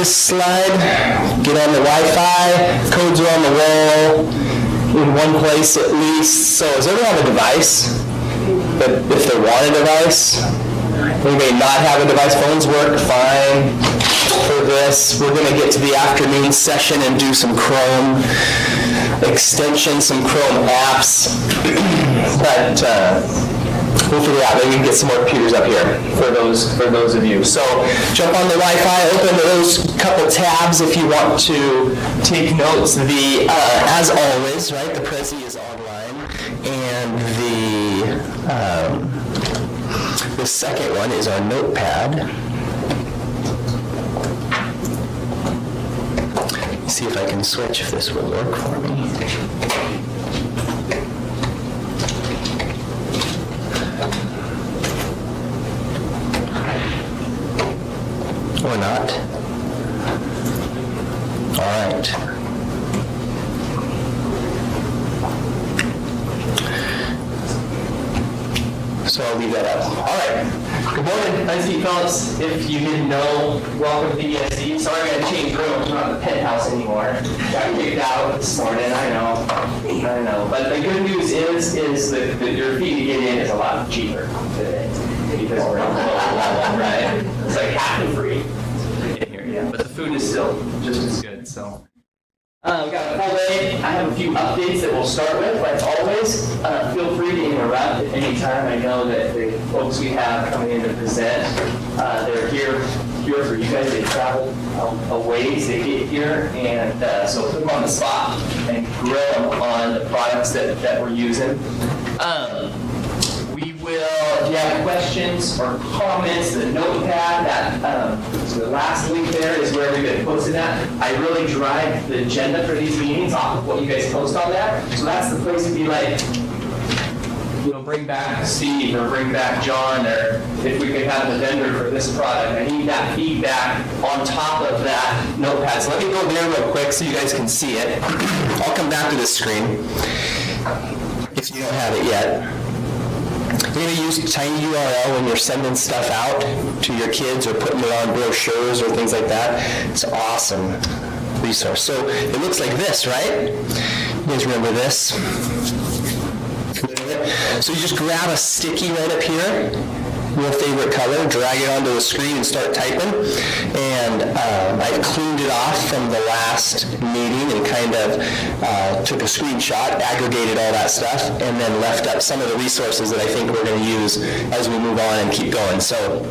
this slide. Get on the Wi-Fi. Codes are on the wall in one place at least. So does everyone have a device? But if they want a device, we may not have a device. Phones work fine for this. We're going to get to the afternoon session and do some Chrome extensions, some Chrome apps. But we'll figure it out. Maybe we can get some more computers up here for those of you. So jump on the Wi-Fi, open those couple tabs if you want to take notes. As always, right, the Prezi is online, and the second one is our notepad. Let's see if I can switch, if this will work for me. Or not. All right. So I'll leave that up. All right. Good morning. I'm Steve Phillips. If you didn't know, welcome to ESD. Sorry I had to change rooms. We're not in the penthouse anymore. Got kicked out this morning. I know. But the good news is that your fee to get in is a lot cheaper today because we're on the lower level, right? It's like half the free in here, yeah. But the food is still just as good. So we've got a full day. I have a few updates that we'll start with, like always. Feel free to interrupt at any time. I know that the folks we have coming in to present, they're here for you guys. They travel a ways to get here, and so put them on the spot and grill them on the products that we're using. We will, if you have questions or comments, the notepad, so the last link there is where we've been posting that. I really drive the agenda for these meetings off of what you guys post on that. So that's the place to be like, bring back Steve or bring back John, or if we could have the vendor for this product. I need that feedback on top of that notepad. So let me go there real quick so you guys can see it. I'll come back to this screen if you don't have it yet. You're going to use tiny URL when you're sending stuff out to your kids or putting it on brochures or things like that. It's an awesome resource. So it looks like this, right? You guys remember this? So you just grab a sticky right up here, your favorite color, drag it onto the screen and start typing. And I cleaned it off from the last meeting and kind of took a screenshot, aggregated all that stuff, and then left up some of the resources that I think we're going to use as we move on and keep going. So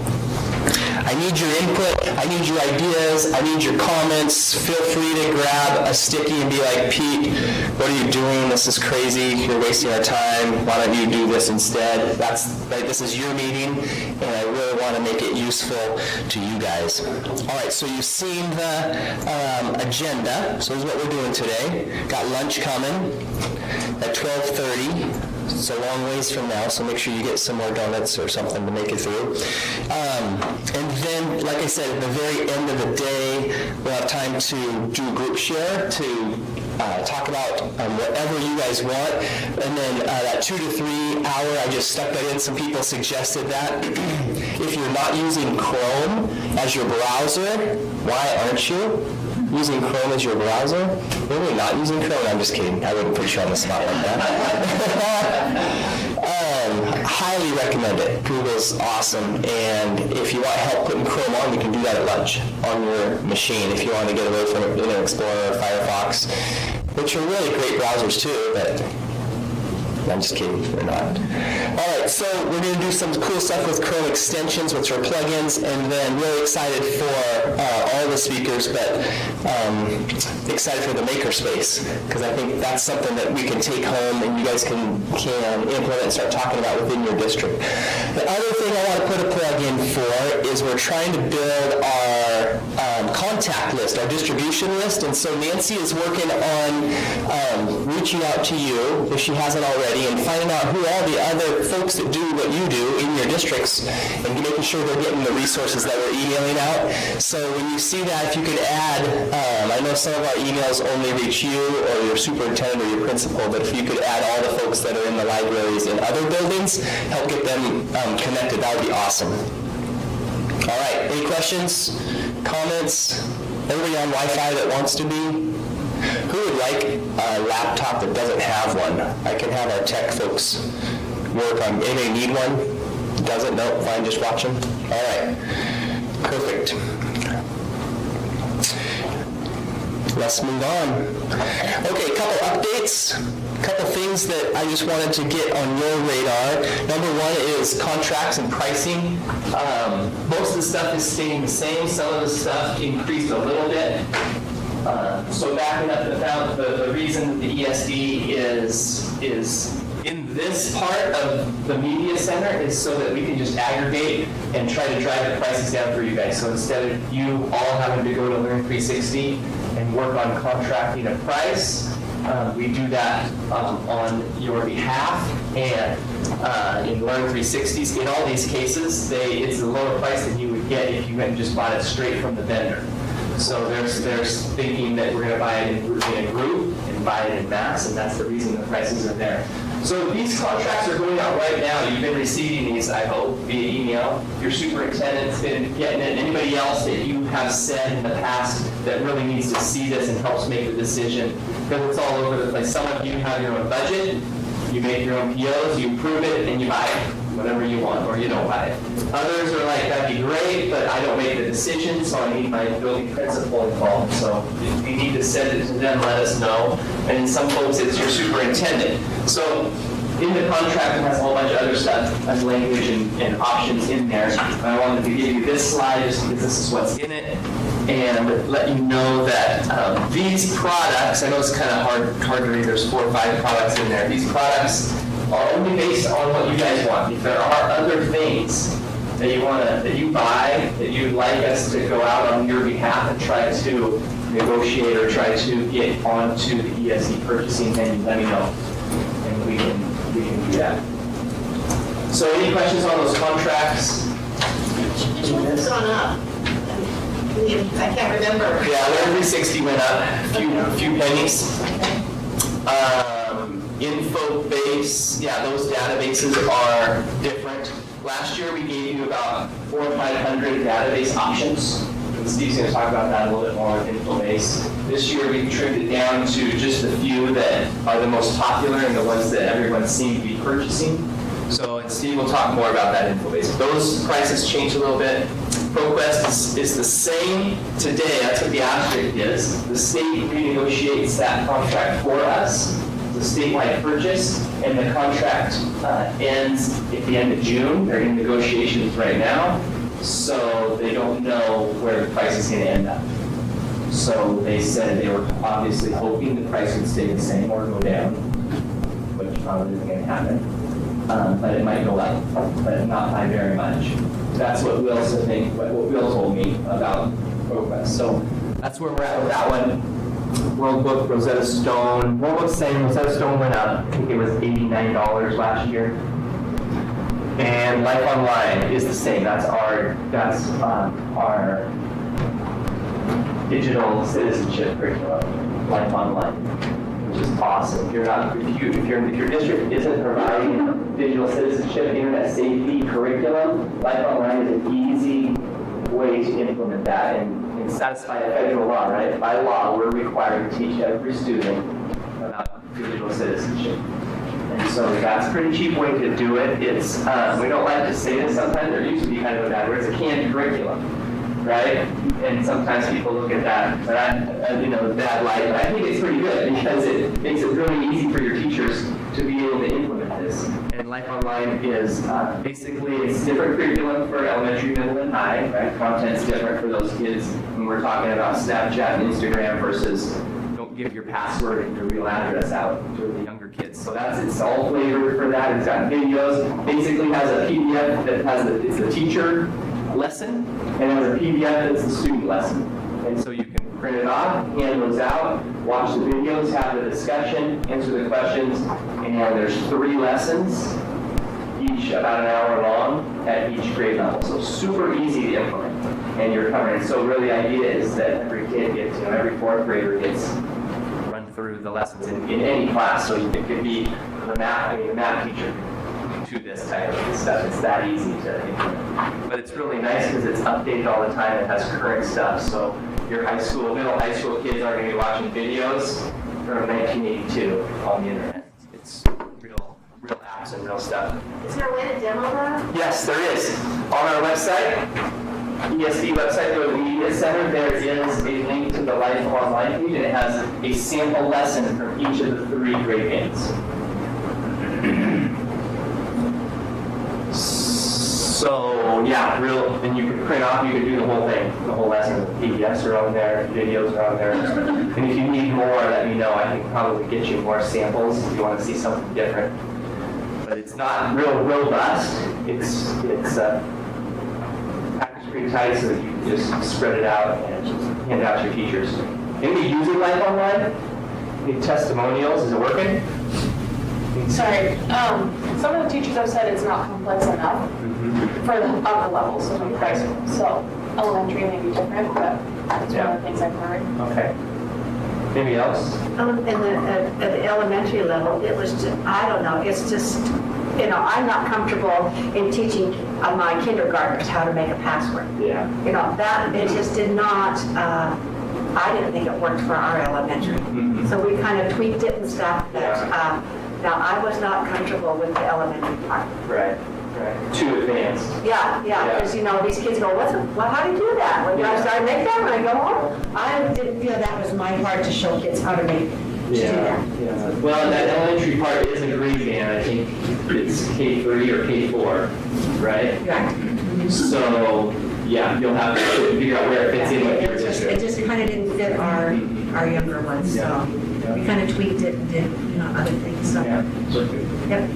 I need your input, I need your ideas, I need your comments. Feel free to grab a sticky and be like, Pete, what are you doing? This is crazy. You're wasting our time. Why don't you do this instead? This is your meeting, and I really want to make it useful to you guys. All right, so you've seen the agenda. So this is what we're doing today. Got lunch coming at 12:30. It's a long ways from now, so make sure you get some more donuts or something to make it through. And then, like I said, at the very end of the day, we'll have time to do a group share to talk about whatever you guys want. And then that 2 to 3 hour, I just stuck that in. Some people suggested that. If you're not using Chrome as your browser, why aren't you using Chrome as your browser? Really not using Chrome? I'm just kidding. I wouldn't put you on the spot like that. Highly recommend it. Google's awesome. And if you want help putting Chrome on, you can do that at lunch on your machine if you want to get away from Internet Explorer or Firefox, which are really great browsers too, but I'm just kidding, we're not. All right, so we're going to do some cool stuff with Chrome extensions, which are plugins, and then really excited for all the speakers, but excited for the makerspace, because I think that's something that we can take home and you guys can implement and start talking about within your district. The other thing I want to put a plug in for is we're trying to build our contact list, our distribution list, and so Nancy is working on reaching out to you, if she hasn't already, and finding out who all the other folks that do what you do in your districts and making sure they're getting the resources that we're emailing out. So when you see that, if you could add, I know some of our emails only reach you or your superintendent or your principal, but if you could add all the folks that are in the libraries in other buildings, help get them connected, that would be awesome. All right, any questions, comments? on Wi-Fi that wants to be? Who would like a laptop that doesn't have one? I can have our tech folks work on. Anybody need one? Doesn't? No, fine, just watch them. All right, perfect. Let's move on. Okay, a couple updates, a couple things that I just wanted to get on your radar. Number one is contracts and pricing. Most of the stuff is staying the same. Some of the stuff increased a little bit. So backing up the reason the ESD is in this part of the media center is so that we can just aggregate and try to drive the prices down for you guys. So instead of you all having to go to Learn 360 and work on contracting a price, we do that on your behalf. And in Learn 360s, in all these cases, it's a lower price than you would get if you went and just bought it straight from the vendor. So there's thinking that we're going to buy it in a group and buy it in mass, and that's the reason the prices are there. So these contracts are going out right now. You've been receiving these, I hope, via email. Your superintendent's been getting it. Anybody else that you have said in the past that really needs to see this and helps make the decision, because it's all over the place. Some of you have your own budget. You make your own POs, you approve it, and you buy it, whatever you want, or you don't buy it. Others are like, that'd be great, but I don't make the decision, so I need my building principal involved. So if you need to send it to them, let us know. And in some folks, it's your superintendent. So in the contract, it has a whole bunch of other stuff, as language and options in there. And I wanted to give you this slide just because this is what's in it, and let you know that these products, I know it's kind of hard to read, there's 4 or 5 products in there. These products are only based on what you guys want. If there are other things that you buy, that you'd like us to go out on your behalf and try to negotiate or try to get onto the ESD purchasing menu, let me know, and we can do that. So any questions on those contracts? It's gone up. I can't remember. Yeah, Learn 360 went up a few pennies. Info base, yeah, those databases are different. Last year we gave you about 400 or 500 database options. And Steve's going to talk about that a little bit more with info base. This year we trimmed it down to just a few that are the most popular and the ones that everyone seems to be purchasing. So, and Steve will talk more about that info base. Those prices changed a little bit. ProQuest is the same today. That's what the asterisk is. The state renegotiates that contract for us. It's a statewide purchase, and the contract ends at the end of June. They're in negotiations right now, so they don't know where the price is going to end up. So they said they were obviously hoping the price would stay the same or go down, which probably isn't going to happen. But it might go up, but not by very much. That's what Will told me about ProQuest. So that's where we're at with that one. World Book, Rosetta Stone. World Book's saying Rosetta Stone went up. I think it was $89 last year. And Life Online is the same. That's our digital citizenship curriculum, Life Online, which is awesome. If your district isn't providing digital citizenship, internet safety curriculum, Life Online is an easy way to implement that and satisfy a federal law, right? By law, we're required to teach every student about digital citizenship. And so that's a pretty cheap way to do it. It's we don't like to say this sometimes. There used to be kind of a bad word. It's a canned curriculum, right? And sometimes people look at that, bad light. But I think it's pretty good because it makes it really easy for your teachers to be able to implement this. And Life Online is basically it's different curriculum for elementary, middle, and high. Right? Content's different for those kids when we're talking about Snapchat and Instagram versus don't give your password and your real address out to the younger kids. So it's all flavored for that. It's got videos. Basically has a PDF that has it's a teacher lesson and has a PDF that's a student lesson. And so you can print it off, hand those out, watch the videos, have the discussion, answer the questions, and there's 3 lessons, each about an hour long at each grade level. So super easy to implement, and you're covering. So really the idea is that every kid gets, every 4th grader gets run through the lessons in any class. So it could be the math teacher to this type of stuff. It's that easy to implement. But it's really nice because it's updated all the time. It has current stuff. So your high school, middle high school kids aren't going to be watching videos from 1982 on the internet. It's real apps and real stuff. Is there a way to demo that? Yes, there is. On our website, ESD website, go to the Media Center, there is a link to the Life Online page, and it has a sample lesson from each of the 3 grade bands. So, yeah, and you can print off, you can do the whole thing, the whole lesson. PDFs are on there, videos are on there. And if you need more, let me know. I can probably get you more samples if you want to see something different. But it's not real robust. It's packaged pretty tight so that you can just spread it out and hand it out to your teachers. Anybody using Life Online? Any testimonials? Is it working? Sorry, some of the teachers have said it's not complex enough for the upper levels of high school. So elementary may be different, but that's one of the things I've heard. Okay. Maybe else? At the elementary level, it was just, I don't know, it's just, I'm not comfortable in teaching my kindergartners how to make a password. Yeah. That, it just did not, I didn't think it worked for our elementary. So we kind of tweaked it and stuff, but now I was not comfortable with the elementary part. Right. Too advanced. Yeah, because these kids go, how do you do that? When I started making that, when I go home, I didn't feel that was my part to show kids how to make do that. Yeah. Well, that elementary part is a grade band. I think it's K3 or K4, right? Right. So, yeah, you'll have to figure out where it fits in with your district. It just kind of didn't fit our younger ones, so we kind of tweaked it and did other things. So. Yeah. Yep.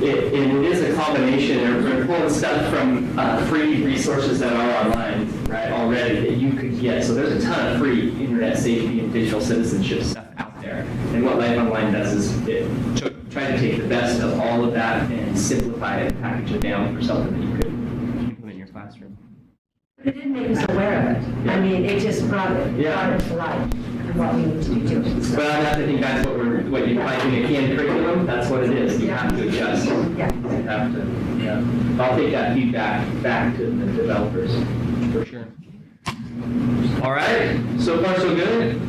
It is a combination. We're pulling stuff from free resources that are online, right, already that you could get. So there's a ton of free internet safety and digital citizenship stuff out there. And what Life Online does is it try to take the best of all of that and simplify it and package it down for something that you could implement in your classroom. It didn't make us aware of it. I mean, it just brought it to life. What we need to be doing. But I have to think that's what you type in a canned curriculum, that's what it is. You have to adjust. Yeah. You have to, I'll take that feedback back to the developers, for sure. All right, so far so good.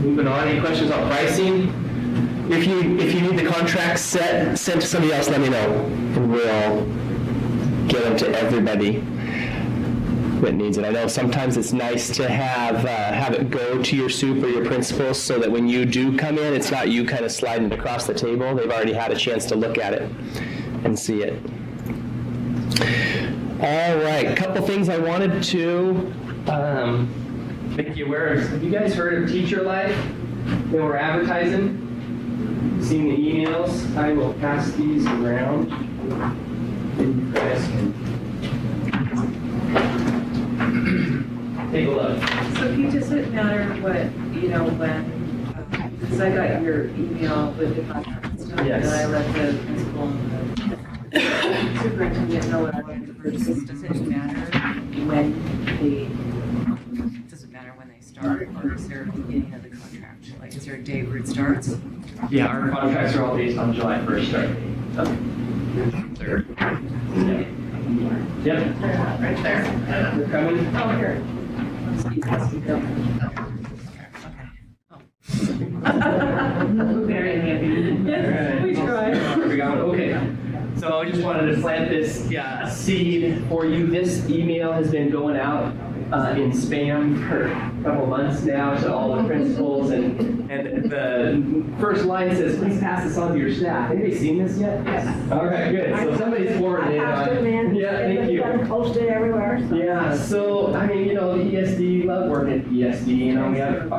Moving on, any questions on pricing? If you need the contract sent to somebody else, let me know, and we'll get them to everybody that needs it. I know sometimes it's nice to have it go to your soup or your principals so that when you do come in, it's not you kind of sliding it across the table. They've already had a chance to look at it and see it. All right, a couple things I wanted to make you aware of. Have you guys heard of Teacher Life? They were advertising. Seen the emails? I will pass these around. You guys can take a look. So Pete, does it matter what, when, because I got your email with the contract and stuff, Yes. and I let the principal and the superintendent know what I wanted to purchase. Does it matter when they start, or is there a beginning of the contract? Like, is there a date where it starts? Yeah, our contracts are all based on July 1st start date. Okay. Third. Yep. Right there. They're coming. Oh, here. Let's keep asking them. Very happy. We tried. Okay. So I just wanted to plant this seed for you. This email has been going out in spam for a couple months now to all the principals, and the first line says, "Please pass this on to your staff." Anybody seen this yet? Yes. All right, good. So somebody's forwarded it on. Yeah, thank you. Posted everywhere. So. Yeah, so, I mean, the ESD, love working at ESD, we have,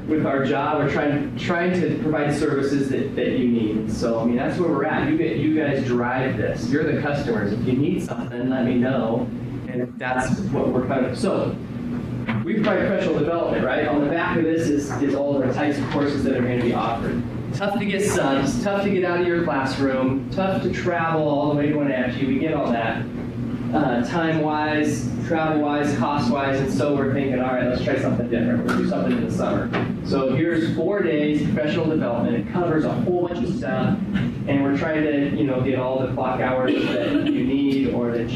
with our job, we're trying to provide services that you need. So, I mean, that's where we're at. You guys drive this. You're the customers. If you need something, let me know. And that's what we're kind of, so, we provide professional development, right? On the back of this is all the types of courses that are going to be offered. Tough to get subs, tough to get out of your classroom, tough to travel all the way to Wenatchee. We get all that. Time-wise, travel-wise, cost-wise, and so we're thinking, all right, let's try something different. We'll do something in the summer. So here's 4 days professional development. It covers a whole bunch of stuff, and we're trying to, get all the clock hours that you need or that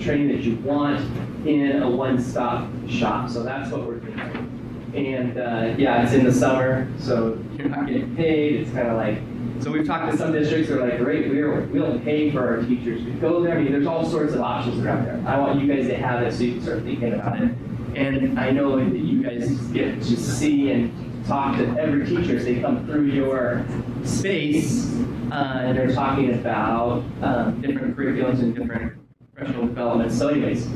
training that you want. in a one-stop shop. So that's what we're doing. And yeah, it's in the summer, so you're not getting paid. It's kind of like, so we've talked to some districts that are like, great, we'll pay for our teachers to go there. I mean, there's all sorts of options that are out there. I want you guys to have it so you can start thinking about it. And I know that you guys get to see and talk to every teacher as they come through your space, and they're talking about different curriculums and different professional development. So anyways,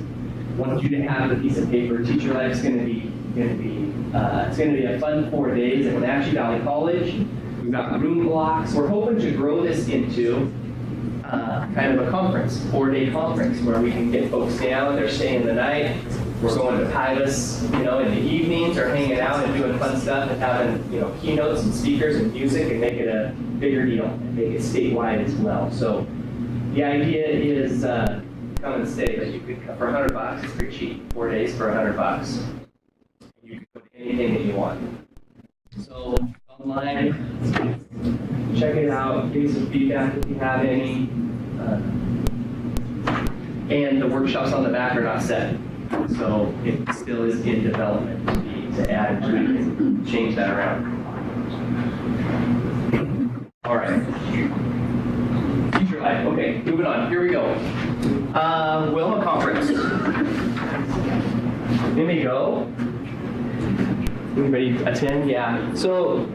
want you to have a piece of paper. Teacher Life's going to be it's going to be a fun 4 days at Wenatchee Valley College. We've got room blocks. We're hoping to grow this into kind of a conference, 4-day conference, where we can get folks down. They're staying the night. We're going to Pybus, in the evenings, or hanging out and doing fun stuff and having, keynotes and speakers and music, and make it a bigger deal and make it statewide as well. So the idea is come and stay, but you could come for $100. It's pretty cheap. 4 days for $100. You can put anything that you want. So online, check it out. Give me some feedback if you have any. And the workshops on the back are not set. So it still is in development to add and tweak and change that around. All right. Teacher Life. Okay, moving on. Here we go. Wilma Conference. Anybody go? Anybody attend? Yeah. So,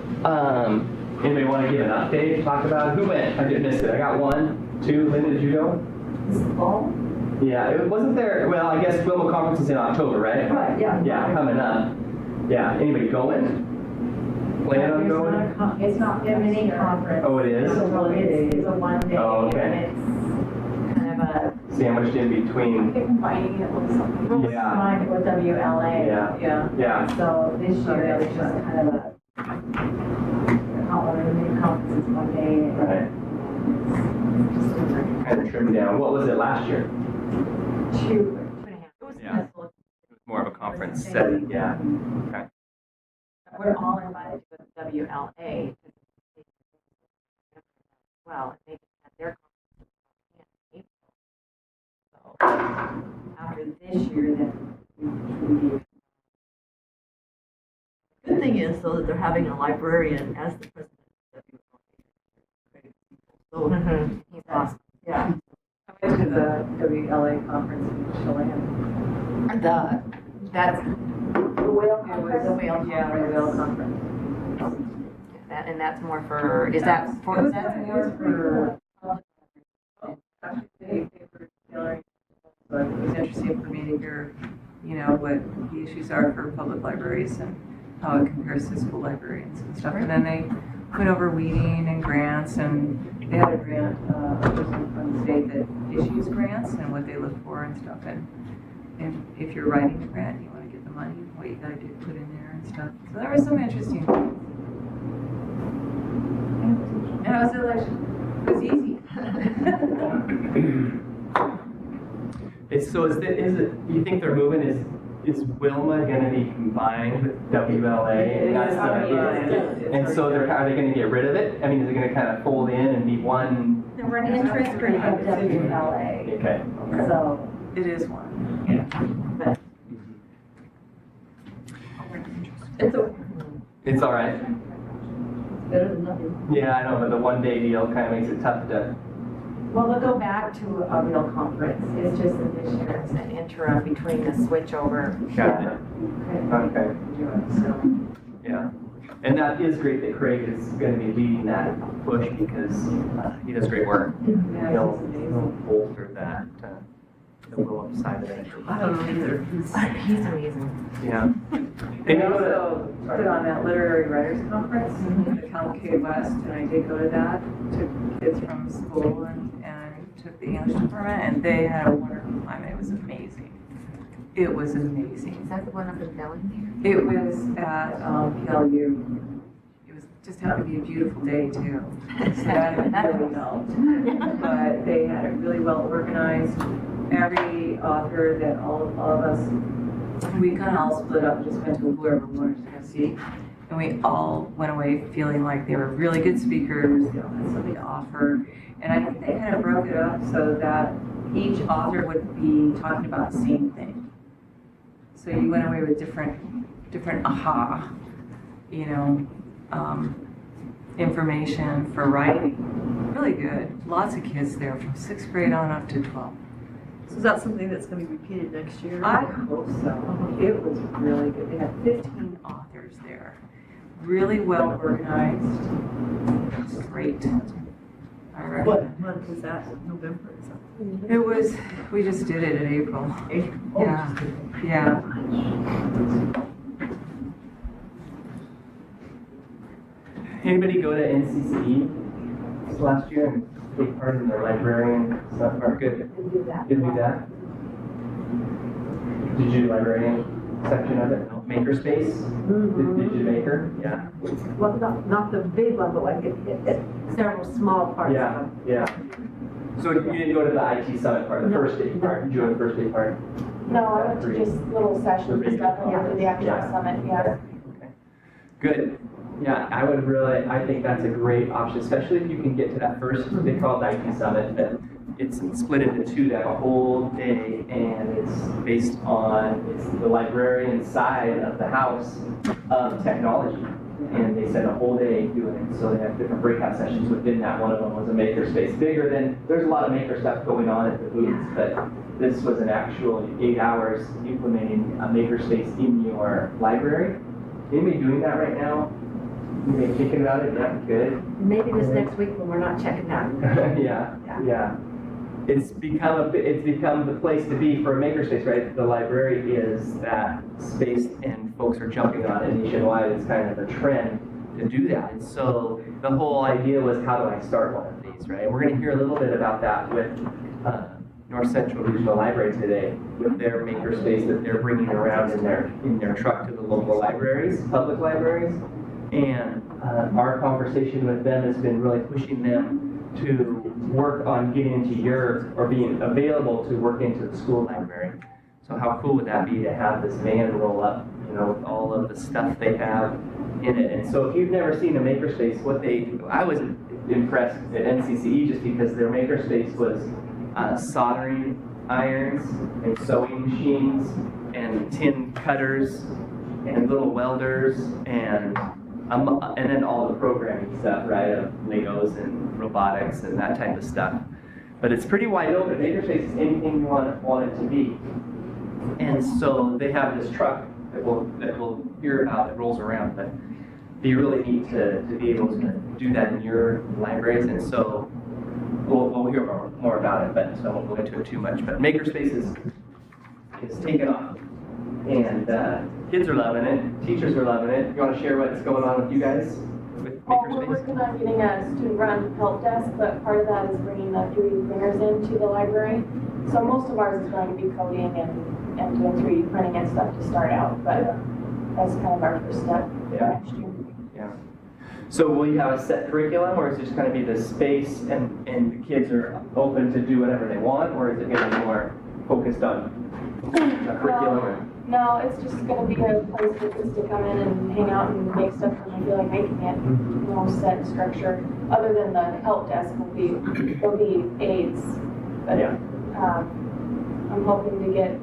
anybody want to give an update? Talk about who went? I didn't miss it. I got 1, 2. Linda, did you go? fall? Yeah, it wasn't there. Well, I guess Wilma Conference is in October, right? Right, yeah. Yeah, coming up. Yeah, anybody going? Plan on going? It's not a mini conference. Oh, it is? It's a 1 day. Oh, okay. And it's kind of a, Sandwiched in between. They're combining it with something. Yeah. combined with WLA. Yeah. So this year it was just kind of a, not one of the mini conferences 1 day. Right. Kind of trimmed down. What was it last year? 2.5. It was Yeah. kind of It was more of a conference setting. Yeah. Okay. We're all invited to WLA. Well, they had their conference in April. So after this year, then we Good thing is, though, that they're having a librarian as the president of WLA. So, he's awesome. yeah. I went to the WLA conference in Chilean. That's The whale conference. the whale Yeah, the conference. whale conference. And that's more for, is that for, It that's was more for actually they for tailoring. So it was interesting for me to hear, what the issues are for public libraries and how it compares to school librarians and stuff. And then they went over weeding and grants, and they had a grant, a person from the state that issues grants and what they look for and stuff. And if you're writing a grant and you want to get the money, what you got to do, put in there and stuff. So there was some interesting things. And it was delicious. It was easy. So is it, you think they're moving, is Wilma going to be combined with WLA? And so are they going to get rid of it? I mean, is it going to kind of fold in and be one? We're an interest group of WLA. Okay. So, It is one. It's all right. better than nothing. Yeah, I know, but the 1 day deal kind of makes it tough to. well, we'll go back to a real conference. It's just that this year it's an interim between the switch over. Got it. Okay. So, Yeah. And that is great that Craig is going to be leading that push because he does great work. He'll bolster that, the Willow side of it. I don't know either. he's amazing. Yeah. And we also put on that literary writers conference at Cal K West, and I did go to that, took kids from school and took the English department, and they had a wonderful time. It was amazing. It was amazing. Is that the one up in Valley? It was at PLU. It was just happened to be a beautiful day too. So that really helped. But they had it really well organized. Every author that all of us, we kind of all split up and just went to whoever we wanted to go see. And we all went away feeling like they were really good speakers, they all had something to offer. And I think they kind of broke it up so that each author would be talking about the same thing. So you went away with different aha, you know, information for writing. Really good. Lots of kids there from 6th grade on up to 12. So is that something that's going to be repeated next year? I hope so. It was really good. They had 15 authors there. Really well organized. It was great. I recommend. What month is that? November? Is that? It was, we just did it in April. April? Yeah, yeah. Anybody go to NCCE this last year and take part in the librarian stuff? Or good? Didn't do that. Did you do that? Did you do librarian section of it? No. Makerspace? Did you maker? Yeah. Well, not the big one, but like several small parts of Yeah, them. yeah. So you didn't go to the IT summit part, the first day part? Did you go to the first day part? No, I went to just little sessions and stuff and Yeah. the actual Yeah. summit, yeah. Okay. Good. Yeah, I think that's a great option, especially if you can get to that first, they call it IT Summit, but it's split into two. They have a whole day, and it's based on, it's the librarian side of the house of technology. And they spend a whole day doing it, so they have different breakout sessions within that. One of them was a makerspace, bigger than, there's a lot of maker stuff going on at the booths, but this was an actual 8 hours implementing a makerspace in your library. Anybody doing that right now? Anybody thinking about it? Yeah, good. Maybe this next week when we're not checking out. Yeah. It's become the place to be for a makerspace, right? The library is that space, and folks are jumping on it nationwide. It's kind of a trend to do that. And so the whole idea was, how do I start one of these, right? And we're going to hear a little bit about that with North Central Regional Library today, with their makerspace that they're bringing around in their truck to the local libraries, public libraries. And our conversation with them has been really pushing them to work on getting into or being available to work into the school library. So how cool would that be to have this van roll up, with all of the stuff they have in it. And so if you've never seen a makerspace, I was impressed at NCCE just because their makerspace was soldering irons and sewing machines and tin cutters and little welders and then all the programming stuff, right, of Legos and robotics and that type of stuff. But it's pretty wide open. Makerspace is anything you want it to be. And so they have this truck that we'll hear about that rolls around, but it'd be really neat to be able to do that in your libraries. And so we'll hear more about it, but so I won't go into it too much. But Makerspace is taking off. And kids are loving it, teachers are loving it. You want to share what's going on with you guys with Well, we're Makerspace? working on getting a student-run help desk, but part of that is bringing the 3D printers into the library. So most of ours is going to be coding and doing 3D printing and stuff to start out, but that's kind of our first step for Yeah. next year. Yeah. So will you have a set curriculum, or is it just going to be the space and the kids are open to do whatever they want, or is it going to be more focused on a curriculum? No, it's just going to be a place for kids to come in and hang out and make stuff when they feel like making it. No set structure. Other than the help desk there'll be aids. But Yeah. I'm hoping to get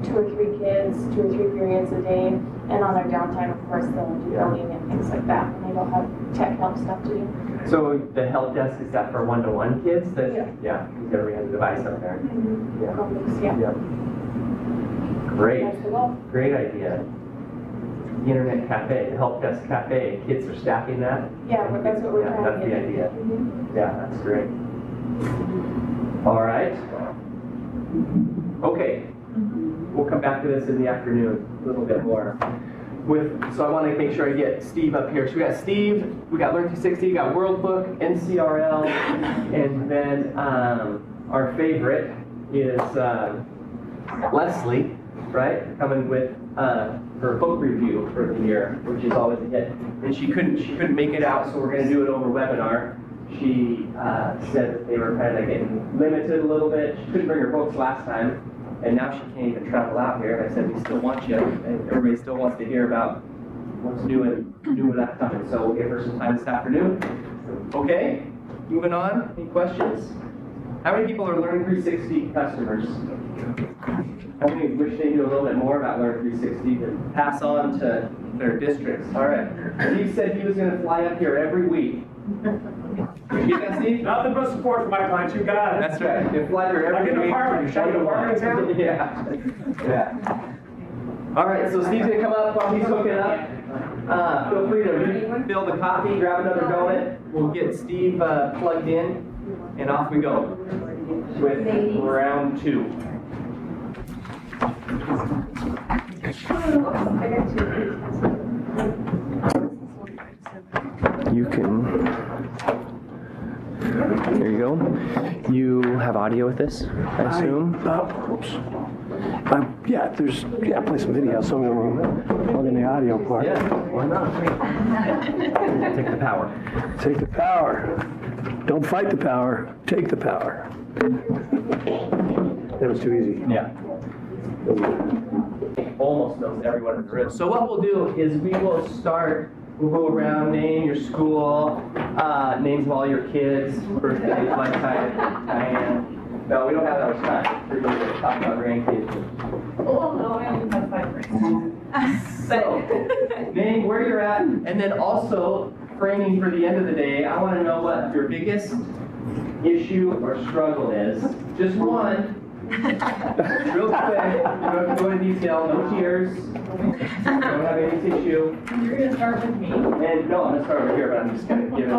2 or 3 kids, 2 or 3 periods a day, and on their downtime, of course, they'll do building and things like that when they don't have tech help stuff to do. So the help desk, is that for one-to-one kids? Yeah. Yeah, because everybody has a device up there. Yeah. Chromebooks, yeah. Yeah. Great. That's the goal. Great idea. Internet cafe, the help desk cafe, kids are staffing that? Yeah, but that's what we're Yeah, trying that's to the get. idea. Mhm. Yeah, that's great. All right. Okay. We'll come back to this in the afternoon a little bit more. So I want to make sure I get Steve up here. So we got Steve, we got Learn 360, we got World Book, NCRL, and then our favorite is Leslie, right? Coming with her book review for the year, which is always a hit. And she couldn't make it out, so we're going to do it over webinar. She said that they were kind of getting limited a little bit. She couldn't bring her books last time, and now she can't even travel out here. And I said, we still want you, and everybody still wants to hear about what's new with that coming. So we'll give her some time this afternoon. Okay, moving on. Any questions? How many people are Learn 360 customers? I think wish they knew a little bit more about Learn 360 to pass on to their districts. All right. Steve said he was going to fly up here every week. You get that, Steve? Nothing but support for my clients, you got it. That's right. You fly here every Like an week. apartment, should I get an apartment in town? Yeah. All right, so Steve's going to come up while he's hooking up. Feel free to refill the coffee, grab another donut. We'll get Steve plugged in, and off we go with round 2. You can, there you go. You have audio with this, I assume? Yeah, play some video, so we'll plug in the audio part. Yeah, why not? Take the power. Take the power. Don't fight the power, take the power. That was too easy. Yeah. Almost knows everyone there is. So what we'll do is we will start, we'll go around, name your school, names of all your kids, birthdays, lifetime, Diane. No, we don't have that much time. We're going to talk about grandkids. Oh, no, I only have 5 friends. So, name where you're at, and then also framing for the end of the day, I want to know what your biggest issue or struggle is. Just one. Real quick, you don't have to go into detail, no tears, don't have any tissue. You're going to start with me. And no, I'm going to start over here, but I'm just going to give it.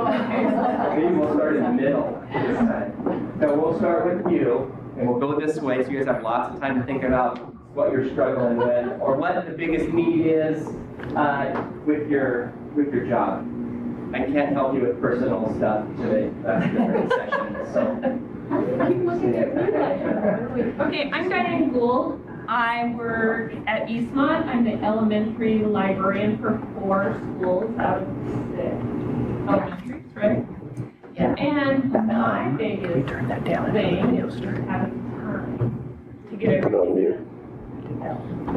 Maybe we'll start in the middle this time. So we'll start with you, and we'll go this way so you guys have lots of time to think about what you're struggling with, or what the biggest need is with your job. I can't help you with personal stuff today. That's a different session. So. Okay, I'm Diane Gould. I work at Eastmont. I'm the elementary librarian for 4 schools out of 6 elementaries, right? Yeah. And my biggest thing is having time to get Put it on everything mute.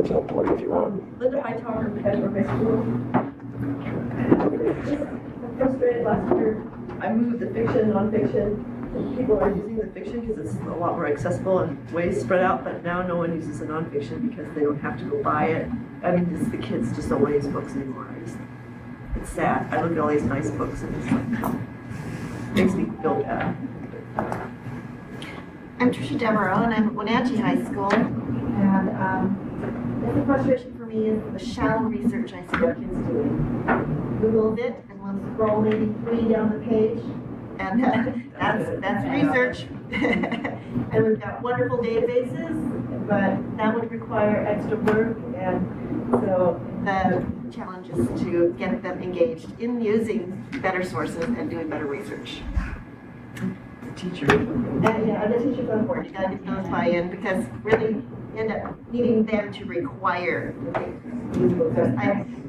It's unplugged if you want. Linda Hightower, Pedro High School. I'm frustrated last year. I moved the fiction, nonfiction. People are using the fiction because it's a lot more accessible and way spread out, but now no one uses the nonfiction because they don't have to go buy it. I mean, the kids just don't want to use books anymore. It's sad. I look at all these nice books and it's like, makes me feel bad. I'm Tricia Devereaux, and I'm at Wenatchee High School. And the frustration for me is the shallow research I see our kids doing. Google it, and we'll scroll maybe 3 down the page, and that's research. And we've got wonderful databases, but that would require extra work, and so the challenge is to get them engaged in using better sources and doing better research. Teacher. And the teachers on board, you gotta get those buy-in, because really end up needing them to require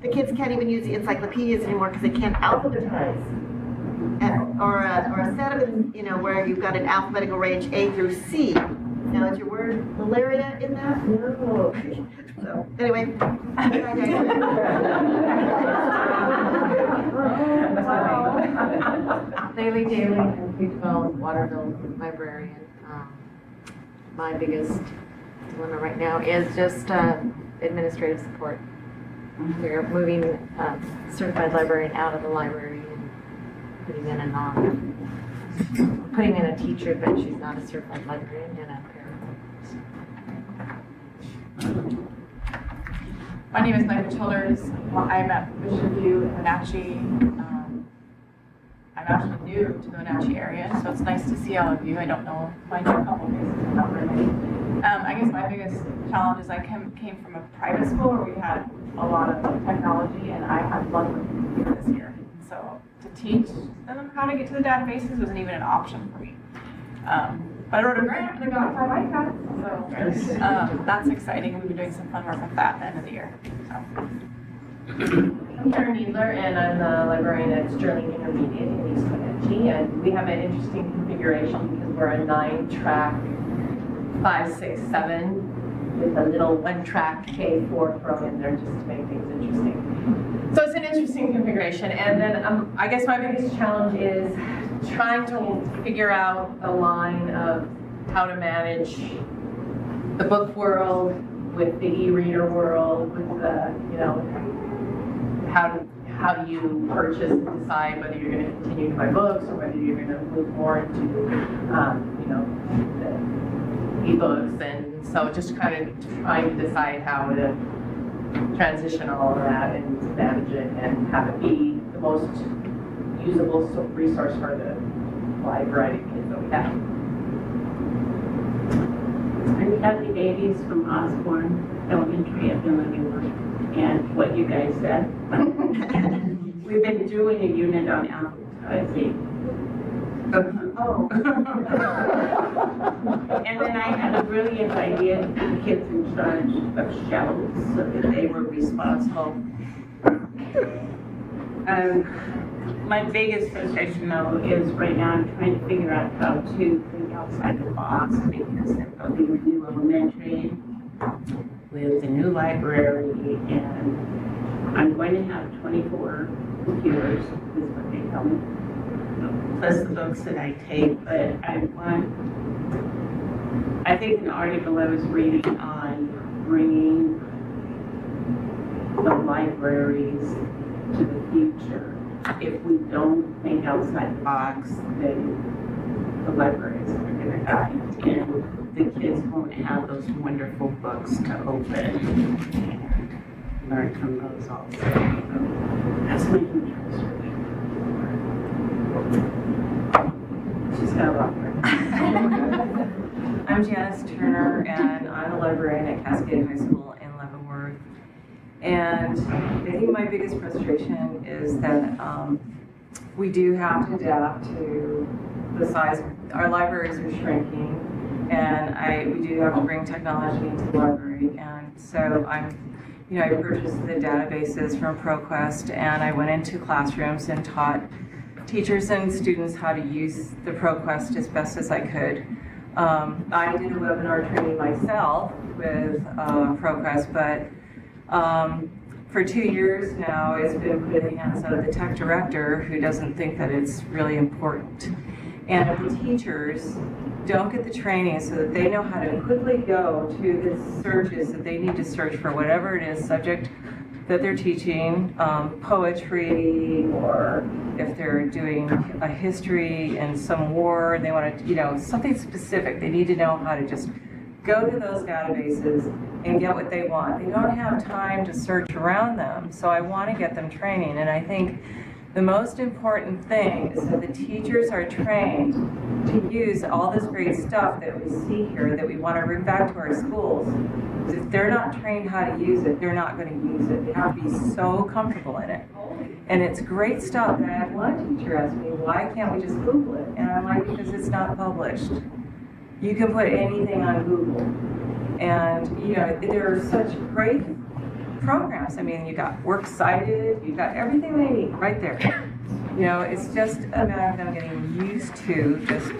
the kids can't even use the encyclopedias anymore because they can't alphabetize. Or a set of them, where you've got an alphabetical range A through C. Now, is your word malaria in that? No. So, anyway. Daily, I'm Peterville, Waterville librarian. My biggest dilemma right now is just administrative support. We're moving certified librarian out of the library and putting in a teacher, but she's not a certified librarian and a parent. My name is Michael Childers. I'm at Mission View in Wenatchee. I'm actually new to the Wenatchee area, so it's nice to see all of you. I don't know, find you a couple faces, not really. I guess my biggest challenge is I came from a private school where we had a lot of technology, and I had fun with computer this year. So to teach them how to get to the databases wasn't even an option for me. But I wrote a grant and I got 5 iPads, so that's exciting. We've been doing some fun work with that at the end of the year. So. I'm Karen Needler, and I'm the librarian at Sterling Intermediate in East Wenatchee, and we have an interesting configuration because we're a 9-track 5, 6, 7 with a little 1-track K4 thrown in there just to make things interesting. So it's an interesting configuration, and then I guess my biggest challenge is trying to figure out a line of how to manage the book world with the e-reader world, with the, you know, how do you purchase and decide whether you're going to continue to buy books or whether you're going to move more into, you know, the ebooks, and so just kind of trying to decide how to transition all of that and to manage it and have it be the most usable resource for the wide variety of kids that we have. I'm Kathy Davies from Osborne Elementary up in Leavenworth, and what you guys said. We've been doing a unit on advertising. Oh. And then I had a brilliant idea to put the kids in charge of shelves so that they were responsible. My biggest frustration though is right now I'm trying to figure out how to think outside the box because they're building a new elementary with a new library, and I'm going to have 24 computers, is what they tell me, plus the books that I take, but I think an article I was reading on bringing the libraries to the future. If we don't think outside the box, then the libraries are going to die, and the kids won't have those wonderful books to open and learn from those also. So that's my huge frustration. She's got a lot more. I'm Janice Turner, and I'm a librarian at Cascade High School in Leavenworth. And I think my biggest frustration is that we do have to adapt to the size. Our libraries are shrinking, and we do have to bring technology into the library. And so I purchased the databases from ProQuest, and I went into classrooms and taught teachers and students how to use the ProQuest as best as I could. I did a webinar training myself with ProQuest, but for 2 years now, it's been put in the hands of the tech director who doesn't think that it's really important. And if the teachers don't get the training so that they know how to quickly go to the searches that they need to search for whatever it is, subject that they're teaching, poetry, or if they're doing a history and some war, and they want to, something specific, they need to know how to just go to those databases and get what they want. They don't have time to search around them, so I want to get them training. And I think the most important thing is that the teachers are trained to use all this great stuff that we see here that we want to bring back to our schools. If they're not trained how to use it, they're not going to use it. They have to be so comfortable in it. And it's great stuff. And I had one teacher ask me, why can't we just Google it? And I'm like, because it's not published. You can put anything on Google. And, there are such great programs. I mean, you got Works Cited, you got everything they need right there. It's just a matter of them getting used to just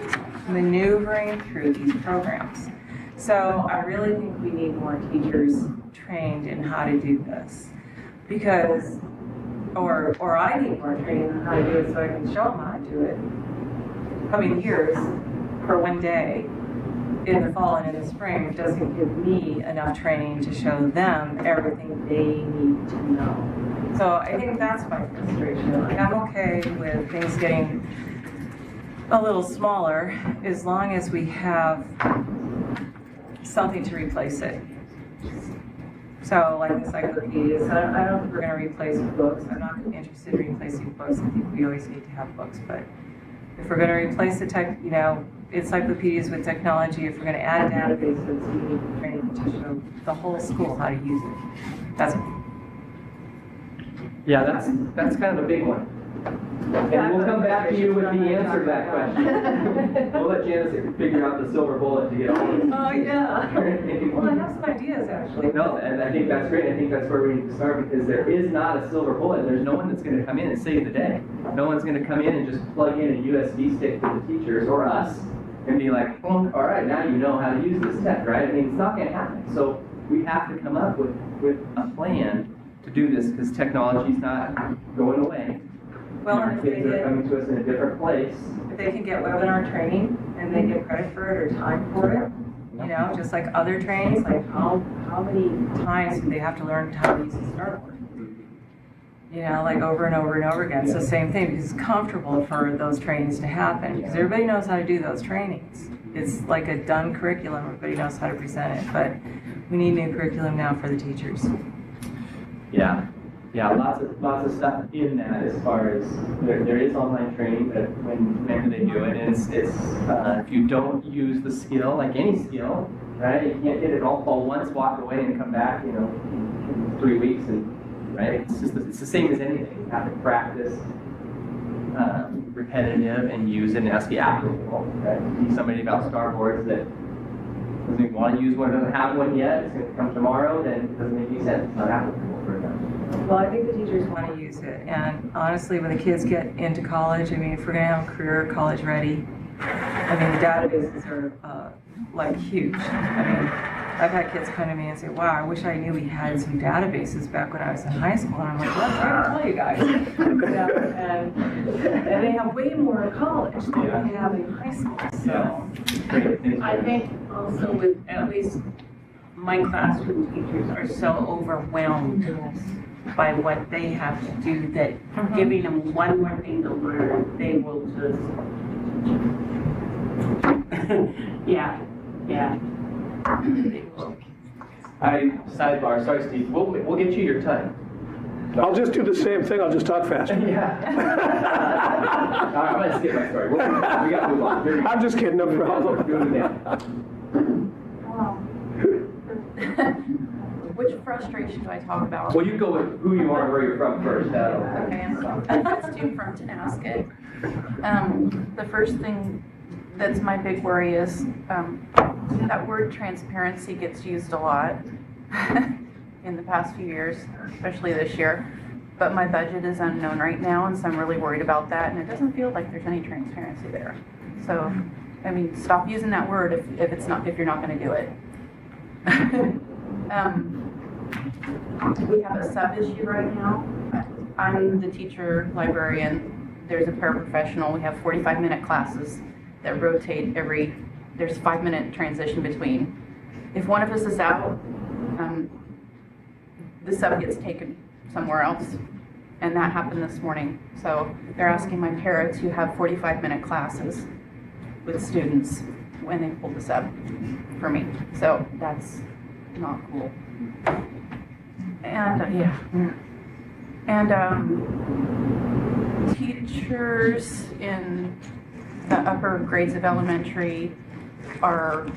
maneuvering through these programs. So I really think we need more teachers trained in how to do this, because, or I need more training on how to do it so I can show them how to do it. How many years for one day in the fall and in the spring doesn't give me enough training to show them everything they need to know. So I think that's my frustration. Like, I'm okay with things getting a little smaller as long as we have something to replace it. So like encyclopedias, I don't think we're going to replace books. I'm not interested in replacing books. I think we always need to have books, but if we're going to replace the encyclopedias with technology, if we're going to add databases, we need training to show the whole school how to use it. That's it. Yeah, that's kind of a big one. And we'll come back to you with the answer to that question. We'll let Janice figure out the silver bullet to get all of this. Oh, yeah. Well, I have some ideas, actually. No, and I think that's great. I think that's where we need to start, because there is not a silver bullet. There's no one that's going to come in and save the day. No one's going to come in and just plug in a USB stick to the teachers or us and be like, well, all right, now you know how to use this tech, right? I mean, it's not going to happen. So we have to come up with a plan to do this, because technology's not going away. Well, our kids are coming to us in a different place. If they can get webinar training and they get credit for it or time for it, You know, just like other trainings, like how many times do they have to learn how to use the starboard? You know, like over and over and over again. It's the same thing because it's comfortable for those trainings to happen because everybody knows how to do those trainings. It's like a done curriculum. Everybody knows how to present it, but we need new curriculum now for the teachers. Yeah, lots of stuff in that as far as there is online training, but whenever they do it, and it's if you don't use the skill, like any skill, right? You can't get it all once, walk away, and come back, you know, in 3 weeks, and right? It's the same as anything. You have to practice, repetitive, and use it, and it has to be applicable. Right? You see somebody about starboards that doesn't even want to use one, doesn't have one yet. It's going to come tomorrow. Then it doesn't make any sense. It's not applicable for them. Well, I think the teachers want to use it, and honestly, when the kids get into college, I mean, if we're going to have a career college ready, I mean, the databases are like huge. I mean, I've had kids come to me and say, wow, I wish I knew we had some databases back when I was in high school. And I'm like, well, I don't tell you guys. And they have way more in college than they have in high school. So I think also with at least my classroom teachers are so overwhelmed by what they have to do that giving them one more thing to learn, they will just, yeah. Sidebar, sorry Steve, we'll get you your time. I'll just do the same thing, I'll just talk faster. Yeah. I'm going to skip my story. We got to move on. I'm just kidding, no problem. Which frustration do I talk about? Well, you go with who you are and where you're from first. Okay, I'm a student from Tenasket. The first thing that's my big worry is that word transparency gets used a lot in the past few years, especially this year. But my budget is unknown right now, and so I'm really worried about that, and it doesn't feel like there's any transparency there. So, I mean, stop using that word if you're not going to do it. We have a sub issue right now. I'm the teacher librarian. There's a paraprofessional. We have 45-minute classes that rotate there's a 5-minute transition between. If one of us is out, the sub gets taken somewhere else, and that happened this morning. So they're asking my parents who have 45-minute classes with students when they pull the sub for me. So that's not cool. And teachers in the upper grades of elementary are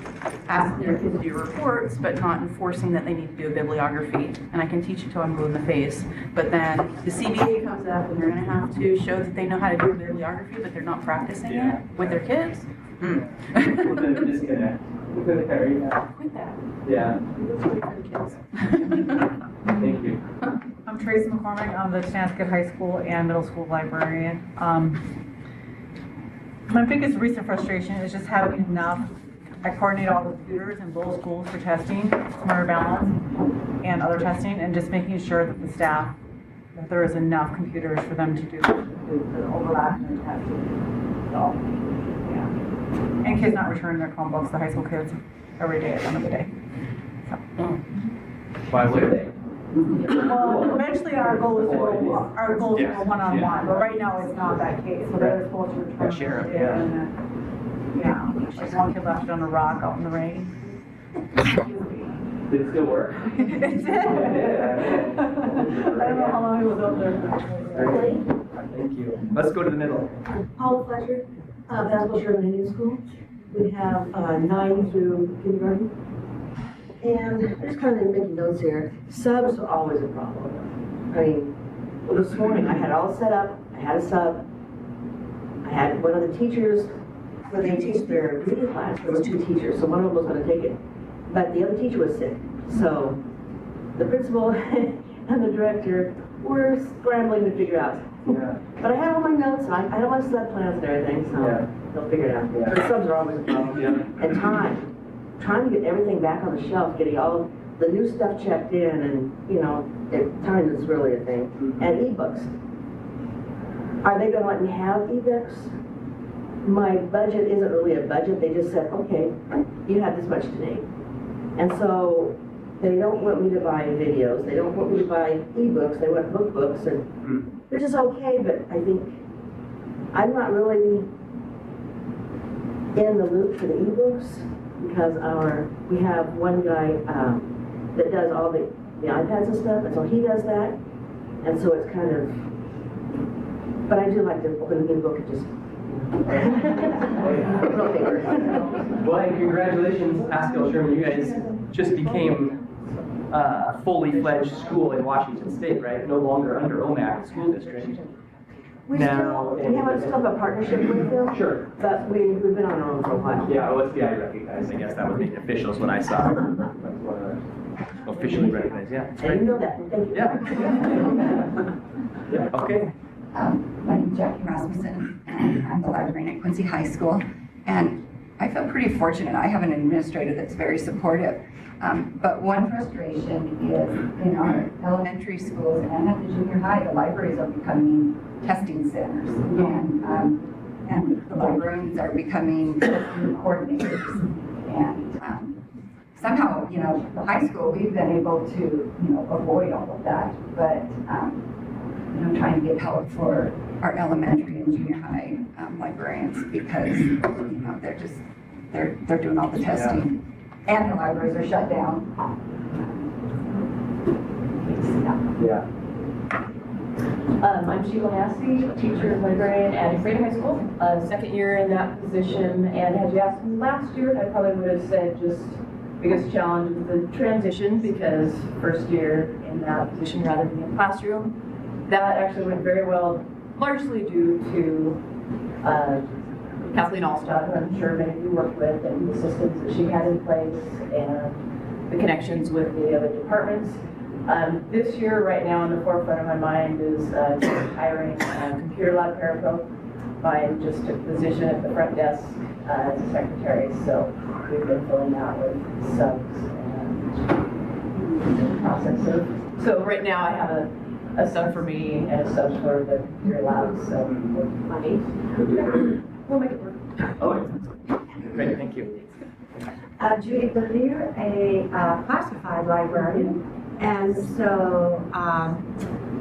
asking their kids to do reports, but not enforcing that they need to do a bibliography. And I can teach it till I'm blue in the face. But then the CBA comes up and they're going to have to show that they know how to do a bibliography, but they're not practicing it with their kids. Disconnect. Quit that. Yeah. Thank you. I'm Tracy McCormick. I'm the Tenasket High School and Middle School librarian. My biggest recent frustration is just having enough. I coordinate all the computers in both schools for testing, Smarter Balance, and other testing, and just making sure that the staff, that there is enough computers for them to do the overlap and the testing. So, yeah. And kids not returning their Chromebooks, the high school kids, every day at the end of the day. So. Why would they? Well, eventually our goal is to go one-on-one, but right now it's not that case. So they're supposed to return. Share it, yeah. Like one kid left it on a rock out in the rain. Did it still work? It did. I don't know how long he was up there. Thank you. Let's go to the middle. Paula Fletcher, Basketball Sherman Indian School. We have 9 through kindergarten. And I'm just kind of making notes here. Subs are always a problem. I mean, well, this morning I had it all set up. I had a sub. I had one of the teachers, when they teach their reading class, there was 2 teachers, so one of them was going to take it. But the other teacher was sick. So the principal and the director were scrambling to figure out. Yeah. But I have all my notes, and I have my sub plans and everything, so they'll figure it out. Yeah. But subs are always a problem. Yeah. And time. Trying to get everything back on the shelf, getting all the new stuff checked in, and, you know, time is really a thing. And ebooks. Are they going to let me have ebooks my budget isn't really a budget. They just said, okay, you have this much today. And so they don't want me to buy videos. They don't want me to buy ebooks. They want books, and which is okay, but I think I'm not really in the loop for the ebooks because we have one guy that does all the iPads and stuff, and so he does that, and so it's kind of. But I do like to open the book and just. Well, and congratulations, Pascal Sherman. You guys just became a fully fledged school in Washington State, right? No longer under OMAC School District. We still have a partnership with them. Sure. But we've been on our own for a while. Yeah, OSBI I recognize. I guess that would make officials when I saw it. That's what I officially recognize. Yeah. And you know that. Thank you. Yeah. Okay. My name is Jackie Rasmussen, and I'm the librarian at Quincy High School. And I feel pretty fortunate. I have an administrator that's very supportive. But one frustration is in our elementary schools and at the junior high, the libraries are becoming testing centers. And the librarians are becoming testing coordinators. And somehow, high school, we've been able to, avoid all of that. But trying to get help for our elementary and junior high librarians because they're doing all the testing, and the libraries are shut down. Yeah. I'm Sheila Massey, teacher and librarian at Freedom High School. Second year in that position, and had you asked me last year, I probably would have said just biggest challenge was the transition because first year in that position rather than in the classroom. That actually went very well, largely due to Kathleen Allstott, who I'm sure many of you worked with, and the systems that she had in place and the connections with the other departments. This year, right now, in the forefront of my mind is hiring a computer lab parapro. I just took a position at the front desk as a secretary, so we've been filling out with subs and the process of. So right now, I have a sub for me and a sub for the computer lab, so we'll make it work. Oh, great, thank you. Judy Belier, a classified librarian, and so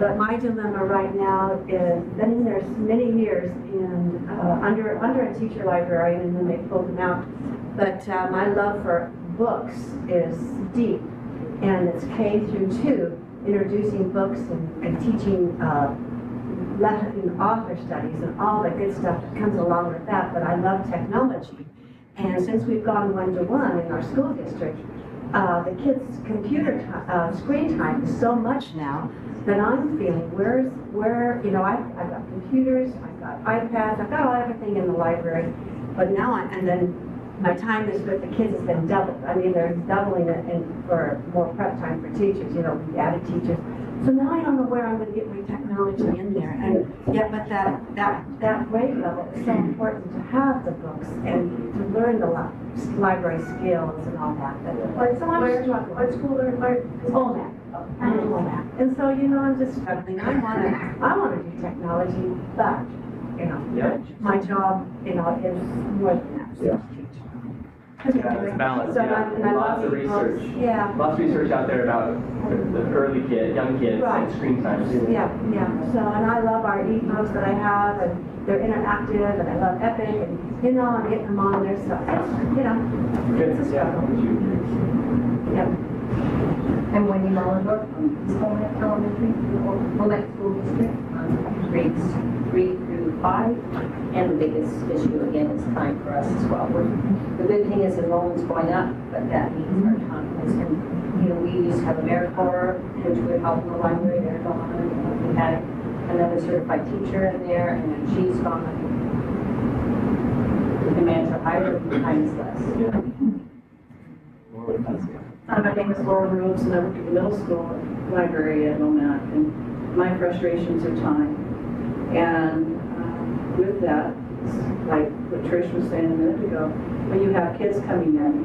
but my dilemma right now is been in there many years and under a teacher librarian, and then they pulled them out. But my love for books is deep, and it's K through 2. Introducing books and teaching author studies and all the good stuff that comes along with that. But I love technology, and since we've gone 1-to-1 in our school district, the kids' computer screen time is so much now that I'm feeling I've got computers, I've got iPads, I've got everything in the library, but now my time is with the kids has been doubled. I mean, they're doubling it for more prep time for teachers, we added teachers. So now I don't know where I'm going to get my technology in there. And but that grade level is so important to have the books and to learn the library skills and all that. What school are you? OMAC. And so, I'm just struggling. I want to do technology, but, my job, is more than that. Yeah. Yeah, it's balanced. So Yeah. Lots of research. Yeah. Lots of research out there about the young kids and screen time. Yeah. So, and I love our e-books that I have, and they're interactive, and I love Epic, and I'm getting them on there. So it's a struggle. Yep. I'm Wendy Mullendorf from Womack Elementary, Womack School District, grades 3 through 5. And the biggest issue again is time for us as well. The good thing is enrollment's going up, but that means our time is, and we used to have AmeriCorps, which would help in the library. They're gone. We had another certified teacher in there, and she's gone. The demands are higher, the time is less. My name is Laura Rhodes, and I work at the middle school library at Womack, and my frustrations are time. And with that, like what Trish was saying a minute ago, when you have kids coming in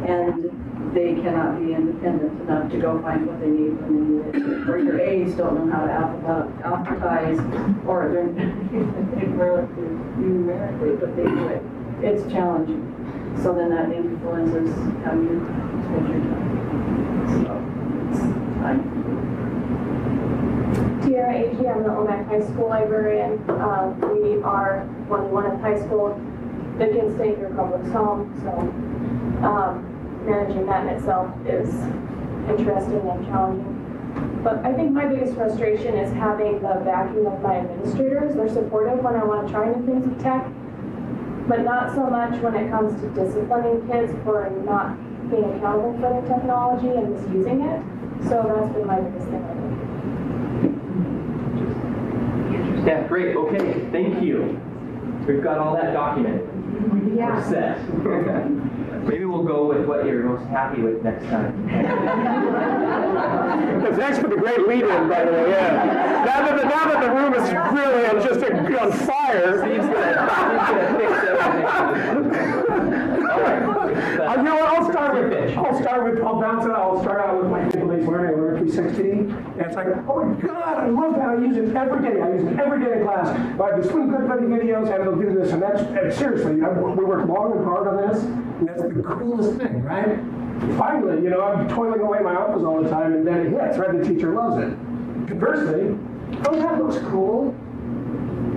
and they cannot be independent enough to go find what they need when they need it, or your aides don't know how to alphabetize, or they're numerically, but they do it. It's challenging. So then that influences how you spend your time. So it's time. Tiara Agee, I'm the OMAC High School librarian. We are one at high school. The kids stay in your public's home, so managing that in itself is interesting and challenging. But I think my biggest frustration is having the backing of my administrators. They're supportive when I want to try new things with tech, but not so much when it comes to disciplining kids for not being accountable for their technology and misusing it. So that's been my biggest thing, I think. Yeah, great, okay, thank you. We've got all that documented. Yeah. We're set. Maybe we'll go with what you're most happy with next time. Thanks for the great lead-in, by the way, yeah. Now that the room is really just on fire. Steve's gonna fix everything. All right. You know what, I'll start out with my people-based learning, Learn 360. And it's like, oh my God, I love that. I use it every day. I use it every day in class. I have the swim good buddy videos, and it'll do this. And seriously, we work long and hard on this. And that's the coolest thing, right? Finally, I'm toiling away in my office all the time, and then it hits, right? The teacher loves it. Conversely, oh, that looks cool.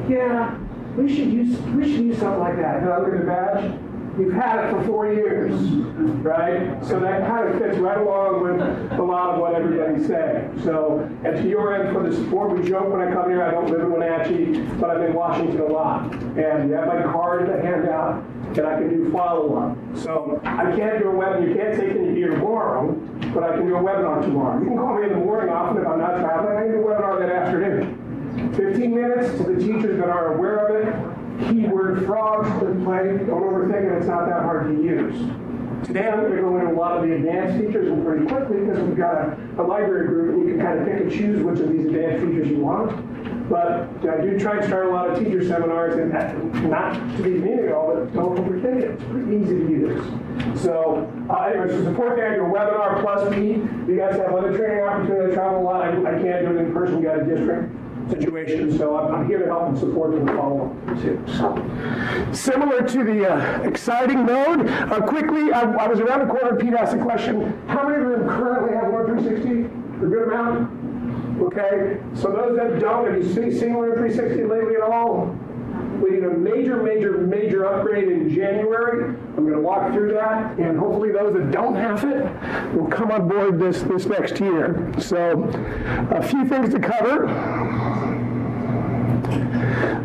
Yeah, we should use something like that. And I look at the badge. You've had it for 4 years, right? So that kind of fits right along with a lot of what everybody's saying. So, and to your end for the support, we joke when I come here, I don't live in Wenatchee, but I'm in Washington a lot. And you have my card to hand out, and I can do follow-up. So I can't do a webinar, you can't take me here tomorrow, but I can do a webinar tomorrow. You can call me in the morning often if I'm not traveling, I can do a webinar that afternoon. 15 minutes to the teachers that are aware of it. Keyword frogs to play. Don't overthink it, it's not that hard to use. Today I'm going to go into a lot of the advanced features and pretty quickly because we've got a library group and you can kind of pick and choose which of these advanced features you want. But I do try and start a lot of teacher seminars and not to be mean at all, but don't overthink it. It's pretty easy to use. So anyways, to support that, your webinar plus me. You guys have other training opportunities. I travel a lot. I can't do it in person. We got a district situation, so I'm here to help and support and follow up too. So, similar to the exciting mode, quickly, I was around the corner and Pete asked the question, how many of them currently have Learn 360? A good amount? Okay, so those that don't, have you seen Learn 360 lately at all? We did a major upgrade in January. I'm going to walk through that, and hopefully those that don't have it will come on board this next year. So, a few things to cover.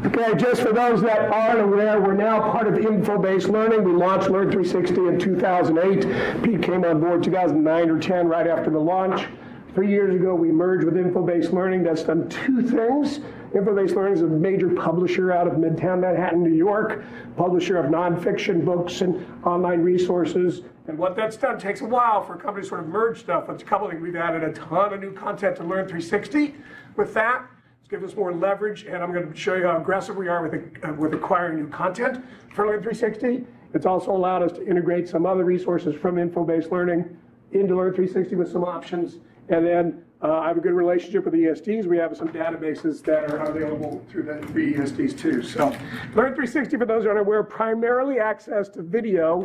Okay, just for those that aren't aware, we're now part of info-based learning. We launched Learn 360 in 2008. Pete came on board 2009 or 10, right after the launch. 3 years ago, we merged with info-based learning. That's done two things. Info-based learning is a major publisher out of Midtown Manhattan, New York, publisher of nonfiction books and online resources. And what that's done takes a while for companies to sort of merge stuff. It's a couple of things. We've added a ton of new content to Learn 360. With that, it's given us more leverage, and I'm going to show you how aggressive we are with acquiring new content for Learn 360. It's also allowed us to integrate some other resources from info-based learning into Learn 360 with some options. And then I have a good relationship with the ESDs. We have some databases that are available through the ESDs too. So Learn 360, for those who aren't aware, primarily access to video.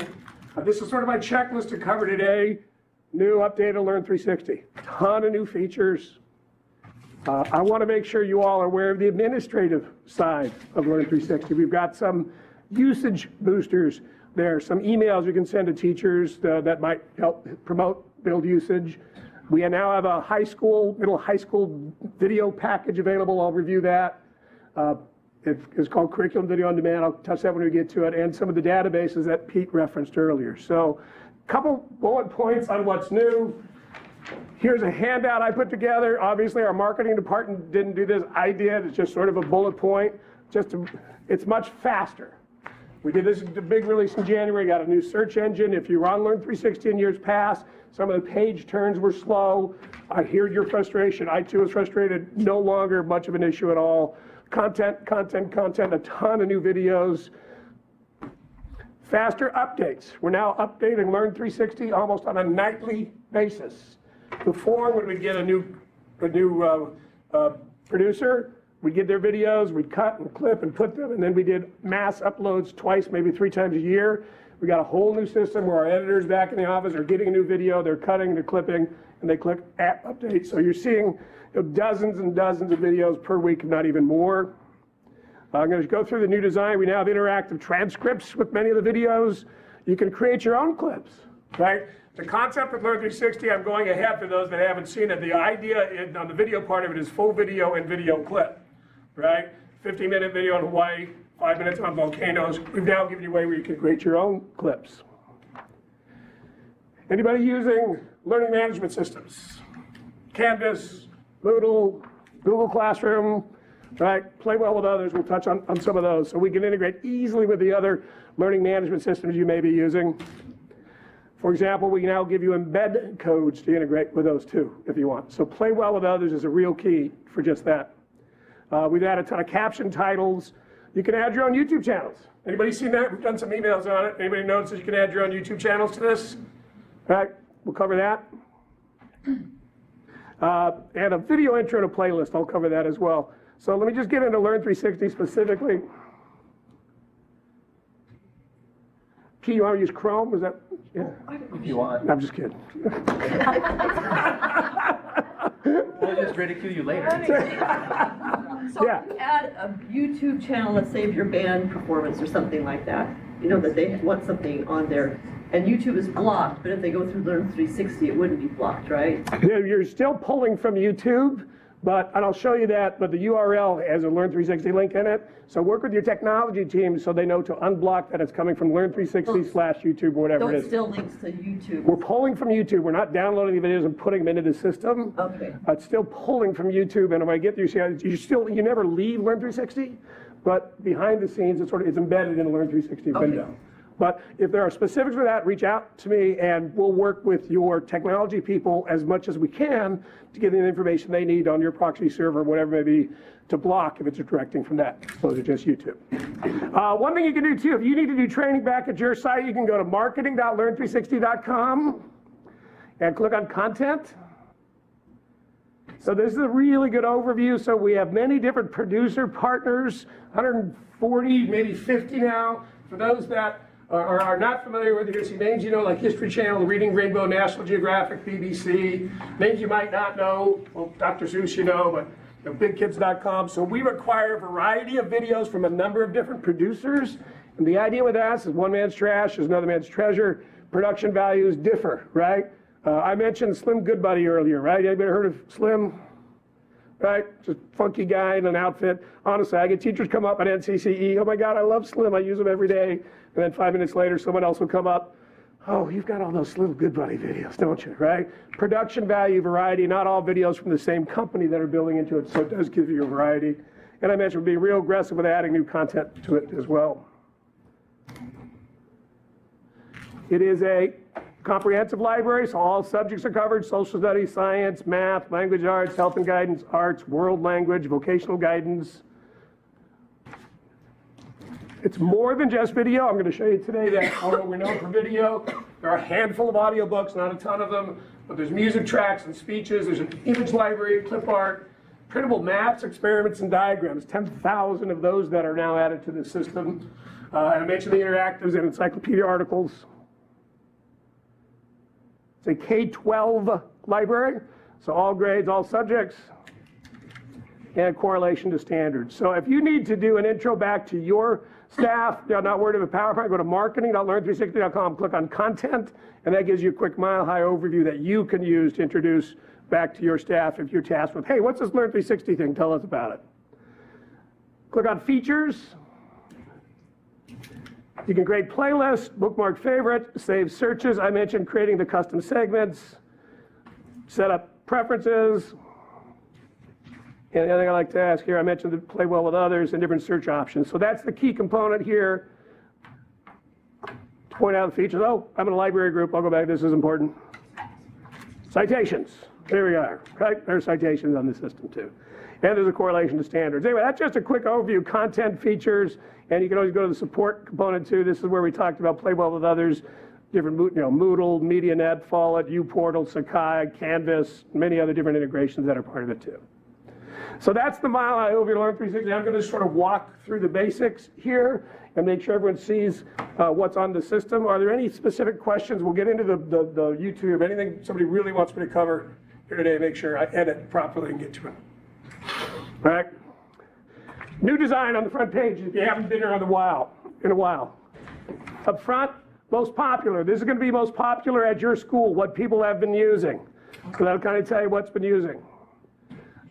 This is sort of my checklist to cover today. New updated Learn 360. Ton of new features. I want to make sure you all are aware of the administrative side of Learn 360. We've got some usage boosters there, some emails you can send to teachers that might help build usage. We now have a middle high school video package available. I'll review that. It's called Curriculum Video on Demand. I'll touch that when we get to it. And some of the databases that Pete referenced earlier. So a couple bullet points on what's new. Here's a handout I put together. Obviously, our marketing department didn't do this. I did. It's just sort of a bullet point. It's much faster. We did this the big release in January, got a new search engine. If you were on Learn 360 in years past, some of the page turns were slow. I hear your frustration. I too was frustrated. No longer much of an issue at all. Content, a ton of new videos. Faster updates. We're now updating Learn 360 almost on a nightly basis. Before, when we'd get a new producer, we'd get their videos, we'd cut and clip and put them, and then we did mass uploads twice, maybe 3 times a year. We got a whole new system where our editors back in the office are getting a new video, they're cutting, they're clipping, and they click app update. So you're seeing dozens and dozens of videos per week, if not even more. I'm going to go through the new design. We now have interactive transcripts with many of the videos. You can create your own clips, right? The concept of Learn 360, I'm going ahead for those that haven't seen it. The idea on the video part of it is full video and video clip, right? 50-minute video on Hawaii, 5 minutes on volcanoes. We've now given you a way where you can create your own clips. Anybody using learning management systems? Canvas, Moodle, Google Classroom, right? Play well with others. We'll touch on some of those. So we can integrate easily with the other learning management systems you may be using. For example, we now give you embed codes to integrate with those too, if you want. So play well with others is a real key for just that. We've added a ton of caption titles. You can add your own YouTube channels. Anybody seen that? We've done some emails on it. Anybody notices you can add your own YouTube channels to this? All right, we'll cover that. And a video intro to playlist, I'll cover that as well. So let me just get into Learn 360 specifically. P, you want to use Chrome? Is that, yeah? If you want. I'm just kidding. We'll just ridicule you later. So if you add a YouTube channel, let's say of your band performance or something like that, you know that they want something on there, and YouTube is blocked, but if they go through Learn 360, it wouldn't be blocked, right? You're still pulling from YouTube, and I'll show you that, but the URL has a Learn 360 link in it. So work with your technology team so they know to unblock that it's coming from Learn 360/YouTube or whatever it is. So it still links to YouTube. We're pulling from YouTube. We're not downloading the videos and putting them into the system. Okay. It's still pulling from YouTube, and when I get there, you never leave Learn 360, but behind the scenes, it's embedded in the Learn 360 window. But if there are specifics for that, reach out to me, and we'll work with your technology people as much as we can to give them the information they need on your proxy server, whatever it may be, to block if it's directing from that. Those are just YouTube. One thing you can do too, if you need to do training back at your site, you can go to marketing.learn360.com and click on content. So this is a really good overview. So we have many different producer partners, 140, maybe 50 now. For those that are not familiar with, you're going to see names you know, like History Channel, Reading Rainbow, National Geographic, BBC. Names you might not know, well, Dr. Seuss you know, but bigkids.com. So we require a variety of videos from a number of different producers. And the idea with that is one man's trash is another man's treasure. Production values differ, right? I mentioned Slim Goodbuddy earlier, right? Anybody heard of Slim? Right? Just funky guy in an outfit. Honestly, I get teachers come up at NCCE, oh my God, I love Slim, I use him every day. And then 5 minutes later, someone else will come up, oh, you've got all those Slim Goodbuddy videos, don't you, right? Production value, variety, not all videos from the same company that are building into it, so it does give you a variety. And I mentioned being real aggressive with adding new content to it as well. It is a comprehensive library, so all subjects are covered: social studies, science, math, language arts, health and guidance, arts, world language, vocational guidance. It's more than just video. I'm going to show you today that although we're known for video, there are a handful of audiobooks, not a ton of them, but there's music tracks and speeches, there's an image library, clip art, printable maps, experiments, and diagrams, 10,000 of those that are now added to the system. And I mentioned the interactives and encyclopedia articles. It's a K-12 library, so all grades, all subjects, and correlation to standards. So if you need to do an intro back to your staff, you're not worried about PowerPoint, go to marketing.learn360.com, click on content, and that gives you a quick mile-high overview that you can use to introduce back to your staff if you're tasked with, hey, what's this Learn 360 thing? Tell us about it. Click on features. You can create playlists, bookmark favorites, save searches. I mentioned creating the custom segments, set up preferences. And the other thing I like to ask here, I mentioned to play well with others and different search options. So that's the key component here. point out the features. Oh, I'm in a library group. I'll go back. This is important. Citations. There we are. Right? There's citations on the system too. And there's a correlation to standards. Anyway, that's just a quick overview, content, features, and you can always go to the support component too. This is where we talked about play well with others, different, Moodle, MediaNet, Follett, uPortal, Sakai, Canvas, many other different integrations that are part of it too. So that's the Mile High Overview of Learn 360. I'm going to sort of walk through the basics here and make sure everyone sees what's on the system. Are there any specific questions? We'll get into the YouTube. Anything somebody really wants me to cover here today, make sure I edit properly and get to it. All right. New design on the front page if you haven't been here in a while. Up front, most popular. This is going to be most popular at your school, what people have been using. So that'll kind of tell you what's been using.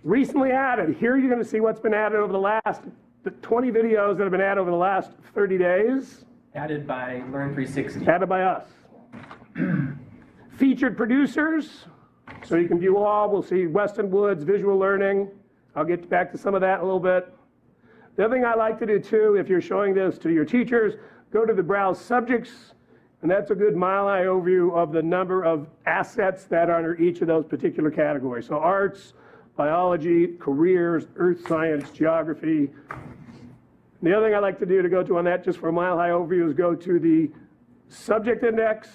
Recently added. Here you're going to see what's been added over the 20 videos that have been added over the last 30 days. Added by Learn 360. Added by us. Featured producers. So you can view all. We'll see Weston Woods, visual learning. I'll get back to some of that in a little bit. The other thing I like to do too, if you're showing this to your teachers, go to the browse subjects, and that's a good mile-high overview of the number of assets that are under each of those particular categories. So arts, biology, careers, earth science, geography. The other thing I like to do to go to on that, just for a mile-high overview, is go to the subject index.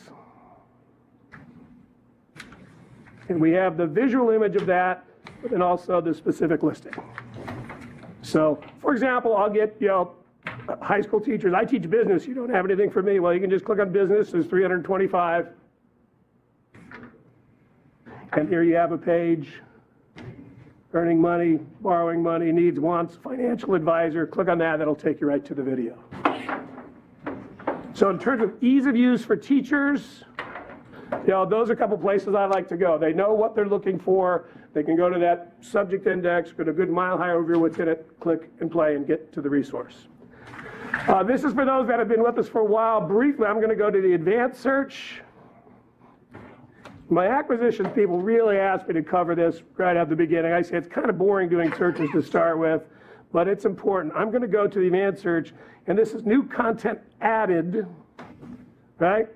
And we have the visual image of that, and also the specific listing. So, for example, I'll get, high school teachers. I teach business. You don't have anything for me. Well, you can just click on business. There's 325. And here you have a page. Earning money, borrowing money, needs, wants, financial advisor. Click on that. That'll take you right to the video. So in terms of ease of use for teachers, those are a couple places I like to go. They know what they're looking for. They can go to that subject index, get a good mile-high overview what's in it, click and play and get to the resource. This is for those that have been with us for a while. Briefly, I'm going to go to the advanced search. My acquisitions people really asked me to cover this right at the beginning. I say it's kind of boring doing searches to start with, but it's important. I'm going to go to the advanced search, and this is new content added, right?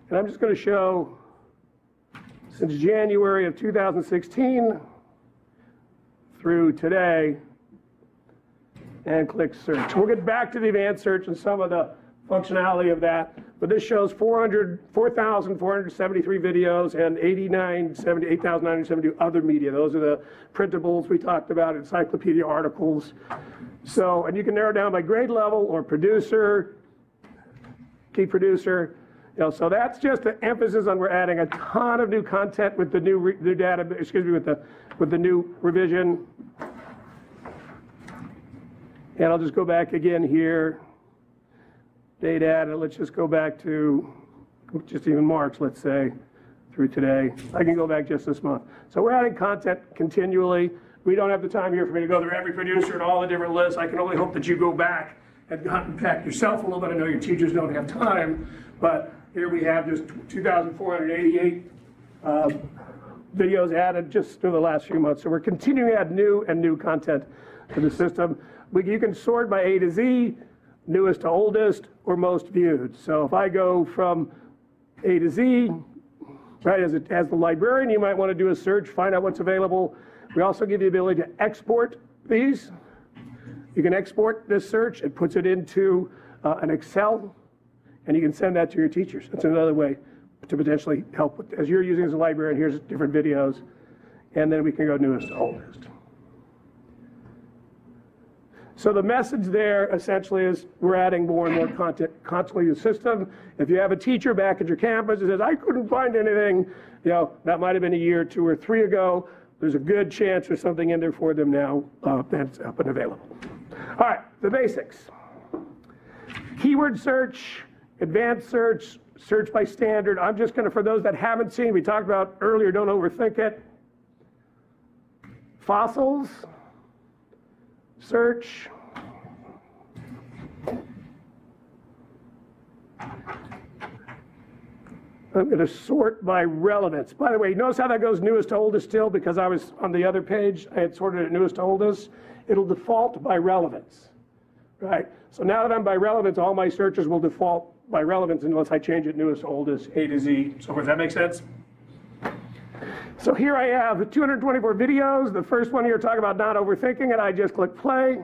And I'm just going to show since January of 2016 through today, and click search. We'll get back to the advanced search and some of the functionality of that, but this shows 4,473 videos and 8,972 other media. Those are the printables we talked about, encyclopedia articles. So, and you can narrow down by grade level or producer, key producer. So that's just an emphasis on we're adding a ton of new content with the new data, with the new revision. And I'll just go back again here. Date added, let's just go back to just even March, let's say, through today. I can go back just this month. So we're adding content continually. We don't have the time here for me to go through every producer and all the different lists. I can only hope that you go back and unpack yourself a little bit. I know your teachers don't have time, but here we have just 2,488 videos added just through the last few months. So we're continuing to add new content to the system. You can sort by A to Z, newest to oldest, or most viewed. So if I go from A to Z, right, as the librarian, you might want to do a search, find out what's available. We also give you the ability to export these. You can export this search. It puts it into an Excel, and you can send that to your teachers. That's another way to potentially help with, as you're using as a librarian, here's different videos, and then we can go newest to oldest. So the message there essentially is we're adding more and more content constantly to the system. If you have a teacher back at your campus who says, I couldn't find anything, that might have been a year, 2 or 3 ago. There's a good chance there's something in there for them now that's up and available. All right, the basics. Keyword search, advanced search, search by standard. I'm just going to, for those that haven't seen, we talked about earlier, don't overthink it. Fossils. Search. I'm going to sort by relevance. By the way, notice how that goes newest to oldest still, because I was on the other page, I had sorted it newest to oldest. It'll default by relevance. right? So now that I'm by relevance, all my searches will default by relevance unless I change it newest, oldest, A to Z. So does that make sense? So here I have 224 videos. The first one here talking about not overthinking it. I just click play.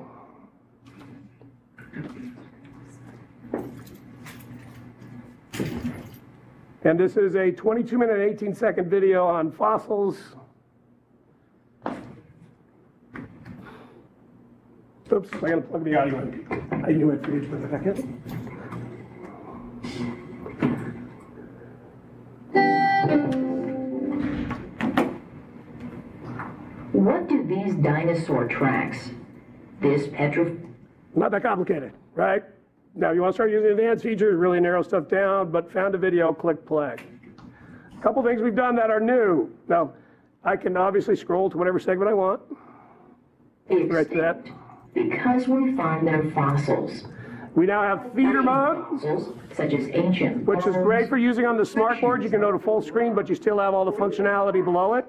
And this is a 22-minute, 18-second video on fossils. Oops, I gotta plug the audio in. I knew it for each for a second. What do these dinosaur tracks, this Not that complicated, right? Now, you want to start using advanced features, really narrow stuff down, but found a video, click play. A couple things we've done that are new. Now, I can obviously scroll to whatever segment I want. Right to that. Because we find their fossils. We now have feeder mode, such as ancient, which is great for using on the smartboard. You can go to full screen, but you still have all the functionality below it.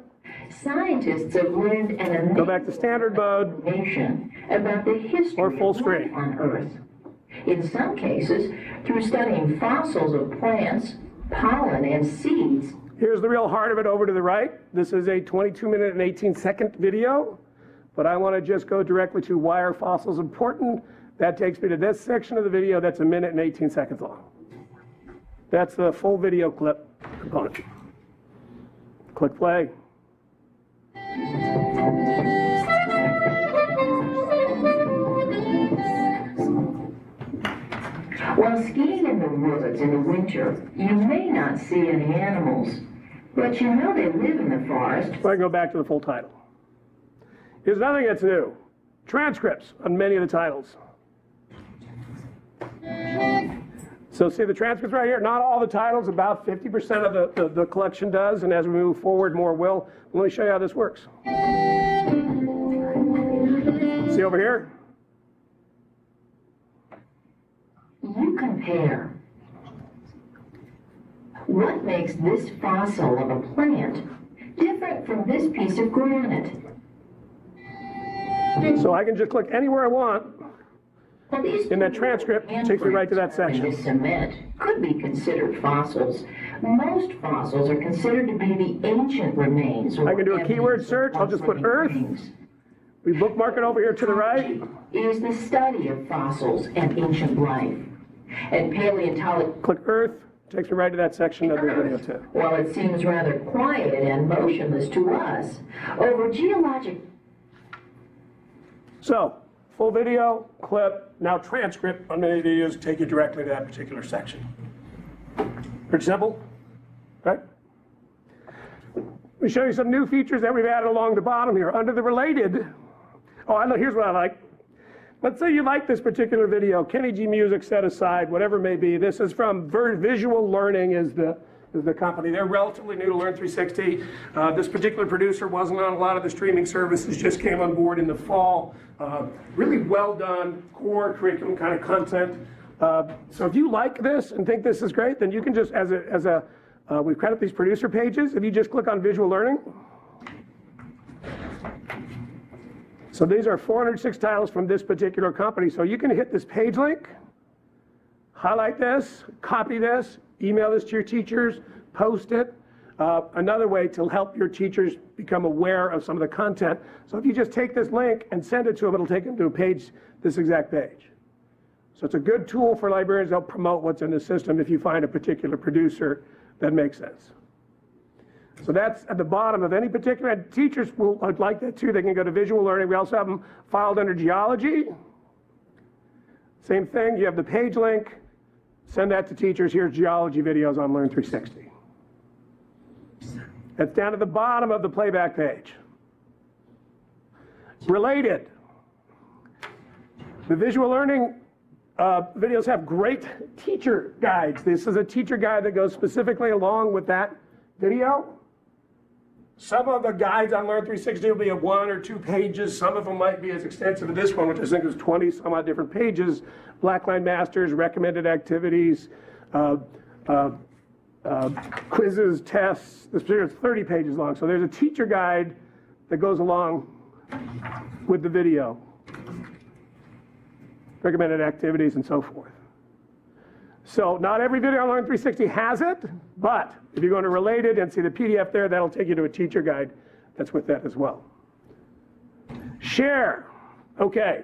Scientists have learned an go back to standard mode about the history or full screen on Earth. In some cases, through studying fossils of plants, pollen, and seeds. Here's the real heart of it over to the right. This is a 22-minute and 18-second video, but I want to just go directly to why are fossils important. That takes me to this section of the video that's 1 minute and 18 seconds long. That's the full video clip component. Click play. While skiing in the woods in the winter, you may not see any animals, but you know they live in the forest. So I go back to the full title. Here's nothing that's new. Transcripts on many of the titles. So see the transcripts right here? Not all the titles, about 50% of the collection does, and as we move forward, more will. Let me show you how this works. See over here? You compare. What makes this fossil of a plant different from this piece of granite? So I can just click anywhere I want in that transcript, it takes me right to that section. This cement could be considered fossils. Most fossils are considered to be the ancient remains. I can do a keyword search. I'll just put Earth. We bookmark it over here to the right. Is the study of fossils and ancient life. And paleontology. Click Earth. Takes me right to that section of the video too. While it seems rather quiet and motionless to us, over geologic. So, full video, clip, now transcript on many videos take you directly to that particular section. Pretty simple, right? Let me show you some new features that we've added along the bottom here. Under the related, here's what I like. Let's say you like this particular video, Kenny G Music set aside, whatever it may be. This is from Visual Learning is the company. They're relatively new to Learn 360. This particular producer wasn't on a lot of the streaming services, just came on board in the fall. Really well done, core curriculum kind of content. So if you like this and think this is great, then you can just, we credit these producer pages. If you just click on Visual Learning. So these are 406 titles from this particular company. So you can hit this page link, highlight this, copy this, email this to your teachers, post it. Another way to help your teachers become aware of some of the content. So if you just take this link and send it to them, it'll take them to a page, this exact page. So it's a good tool for librarians to help promote what's in the system if you find a particular producer that makes sense. So that's at the bottom of any particular, and teachers would like that too. They can go to Visual Learning. We also have them filed under geology. Same thing, you have the page link. Send that to teachers. Here's geology videos on Learn 360. That's down at the bottom of the playback page. Related. The Visual Learning videos have great teacher guides. This is a teacher guide that goes specifically along with that video. Some of the guides on Learn 360 will be of 1 or 2 pages. Some of them might be as extensive as this one, which I think is 20 some odd different pages. Blackline Masters, recommended activities, quizzes, tests. This particular is 30 pages long. So there's a teacher guide that goes along with the video. recommended activities, and so forth. So not every video on Learn 360 has it, but if you go to Related and see the PDF there, that'll take you to a teacher guide that's with that as well. Share. Okay.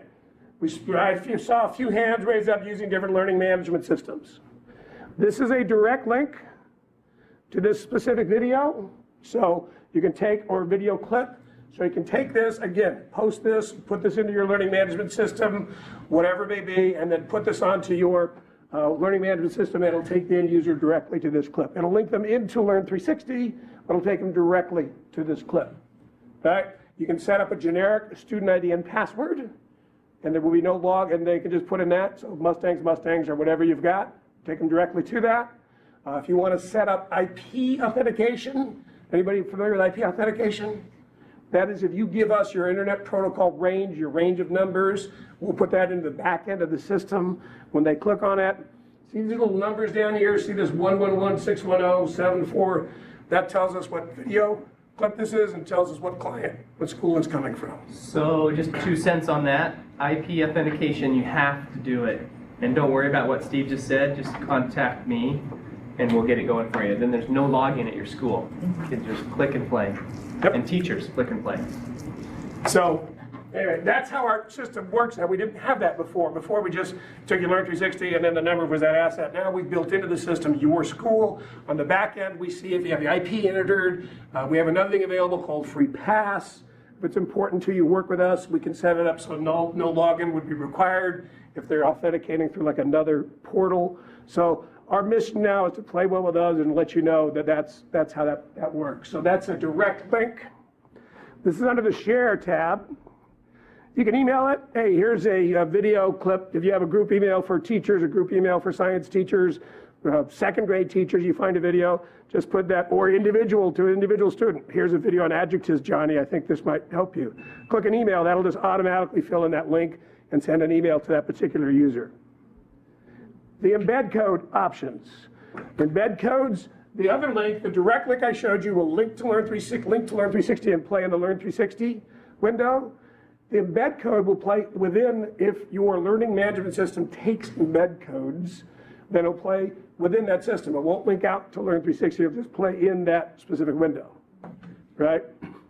I saw a few hands raised up using different learning management systems. This is a direct link to this specific video. So you can take, or video clip, so you can take this, again, post this, put this into your learning management system, whatever it may be, and then put this onto your learning management system, and it'll take the end user directly to this clip. It'll link them into Learn 360, but it'll take them directly to this clip. Right? You can set up a generic student ID and password, and there will be no log, and they can just put in that, so Mustangs, or whatever you've got, take them directly to that. If you want to set up IP authentication, anybody familiar with IP authentication? That is, if you give us your internet protocol range, your range of numbers, we'll put that into the back end of the system. When they click on it, see these little numbers down here, see this 111-610-74, that tells us what video clip this is and tells us what client, what school it's coming from. So just 2 cents on that. IP authentication, you have to do it. And don't worry about what Steve just said, just contact me and we'll get it going for you. Then there's no login at your school. Kids just click and play. Yep. And teachers click and play. So anyway, that's how our system works now. We didn't have that before. Before we just took your Learn 360 and then the number was that asset. Now we've built into the system your school. On the back end, we see if you have the IP entered. We have another thing available called Free Pass. If it's important to you, work with us. We can set it up so no login would be required if they're authenticating through like another portal. So our mission now is to play well with others and let you know that that's how that works. So that's a direct link. This is under the Share tab. You can email it. Hey, here's a video clip. If you have a group email for teachers, a group email for science teachers, second grade teachers, you find a video, just put that, or individual to an individual student. Here's a video on adjectives, Johnny. I think this might help you. Click an email. That'll just automatically fill in that link and send an email to that particular user. The embed code options. Embed codes, the other link, the direct link I showed you will link to Learn 360 and play in the Learn 360 window. The embed code will play within, if your learning management system takes embed codes, then it'll play within that system. It won't link out to Learn 360, it'll just play in that specific window, right?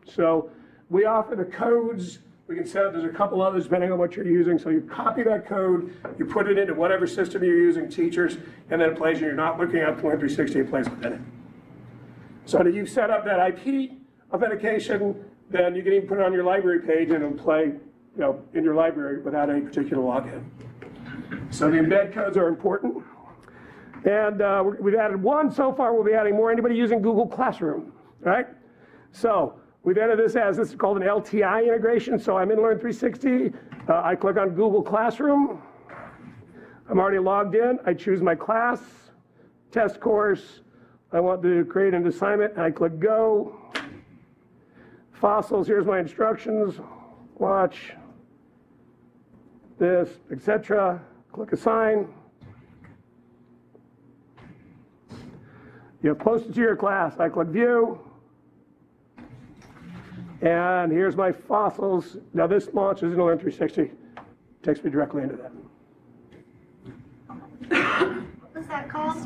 So we offer the codes. We can set up, there's a couple others depending on what you're using. So you copy that code, you put it into whatever system you're using, teachers, and then it plays, and you're not looking at Learn 360, it plays within it. So that you set up that IP authentication, then you can even put it on your library page and it'll play, in your library without any particular login. So the embed codes are important. And we've added one so far, we'll be adding more. Anybody using Google Classroom, right? So we've added this is called an LTI integration. So I'm in Learn 360, I click on Google Classroom. I'm already logged in, I choose my class, test course. I want to create an assignment, I click go. Fossils, here's my instructions, watch this, etc. Click assign. You have posted to your class, I click view. And here's my fossils. Now this launches into Learn 360, takes me directly into that. What was that called?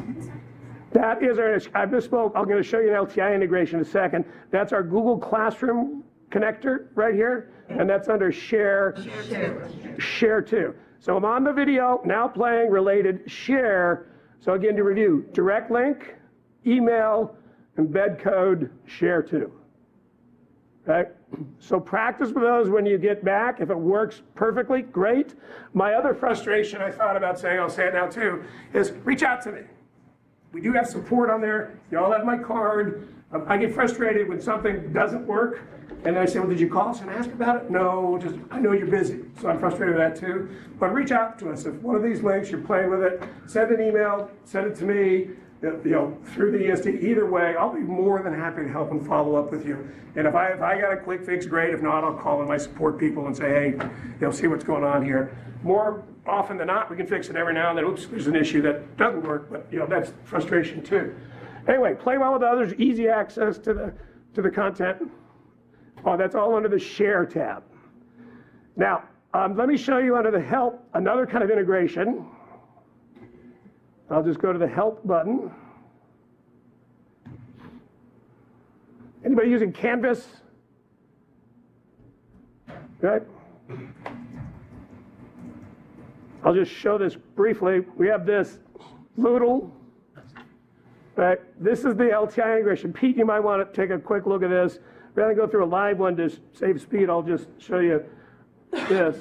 That is our, I misspoke, I'm going to show you an LTI integration in a second. That's our Google Classroom connector right here, and that's under Share 2. So I'm on the video, now playing Related, Share. So again, to review, direct link, email, embed code, Share 2. Right? So practice with those when you get back. If it works perfectly, great. My other frustration I thought about saying, I'll say it now too, is reach out to me. We do have support on there. You all have my card. I get frustrated when something doesn't work. And I say, well, did you call us and ask about it? No, just I know you're busy. So I'm frustrated with that too. But reach out to us. If one of these links, you're playing with it, send an email, send it to me, through the ESD. Either way, I'll be more than happy to help and follow up with you. And if I got a quick fix, great. If not, I'll call in my support people and say, hey, see what's going on here. More often than not, we can fix it every now and then. Oops, there's an issue that doesn't work, but that's frustration too. Anyway, play well with others, easy access to the content. Oh, that's all under the Share tab. Now, Let me show you under the help, another kind of integration. I'll just go to the help button. Anybody using Canvas? Okay. I'll just show this briefly. We have this Moodle. Right. This is the LTI integration. Pete, you might want to take a quick look at this. Rather than go through a live one to save speed, I'll just show you this.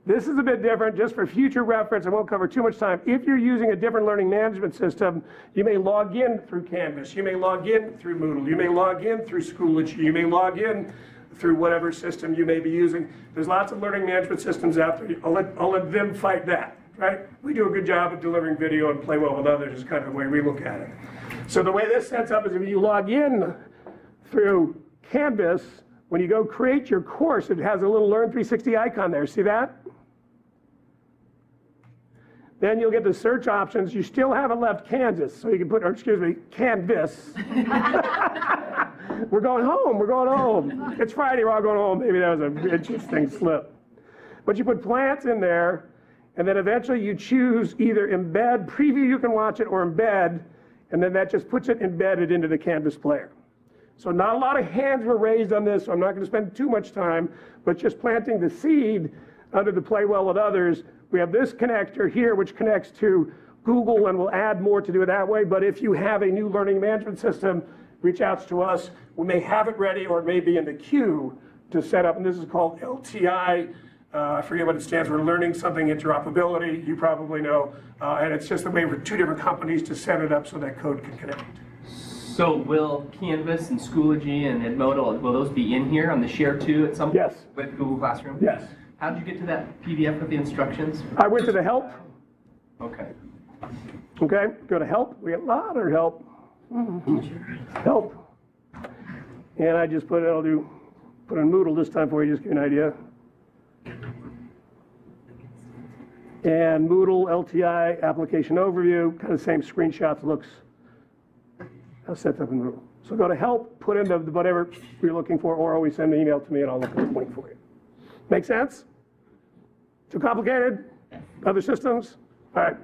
This is a bit different, just for future reference. I won't cover too much time. If you're using a different learning management system, you may log in through Canvas. You may log in through Moodle. You may log in through Schoology. You may log in through whatever system you may be using. There's lots of learning management systems out there. I'll let them fight that, right? We do a good job of delivering video and play well with others is kind of the way we look at it. So the way this sets up is if you log in through Canvas, when you go create your course, it has a little Learn 360 icon there. See that? Then you'll get the search options. You still haven't left Kansas, so you can put, or excuse me, Canvas. We're going home, we're going home. It's Friday, we're all going home. Maybe that was an interesting slip. But you put plants in there, and then eventually you choose either embed, preview, you can watch it, or embed, and then that just puts it embedded into the Canvas player. So not a lot of hands were raised on this, so I'm not going to spend too much time, but just planting the seed under the Play Well with Others. We have this connector here, which connects to Google, and we'll add more to do it that way. But if you have a new learning management system, reach out to us. We may have it ready, or it may be in the queue to set up. And this is called LTI. I forget what it stands for, Learning Something Interoperability. You probably know. And it's just a way for two different companies to set it up so that code can connect. So will Canvas and Schoology and Edmodo, will those be in here on the Share 2 at some point? Yes. With Google Classroom? Yes. How did you get to that PDF with the instructions? I went to the help. Okay. Okay, go to help. We get a lot of help. Help. And I just put in Moodle this time for you, just give you an idea. And Moodle LTI application overview, kind of same screenshots, looks set up in Moodle. So go to help, put in whatever you're looking for, or always send an email to me and I'll look at the link for you. Make sense? Too complicated? Other systems? All right.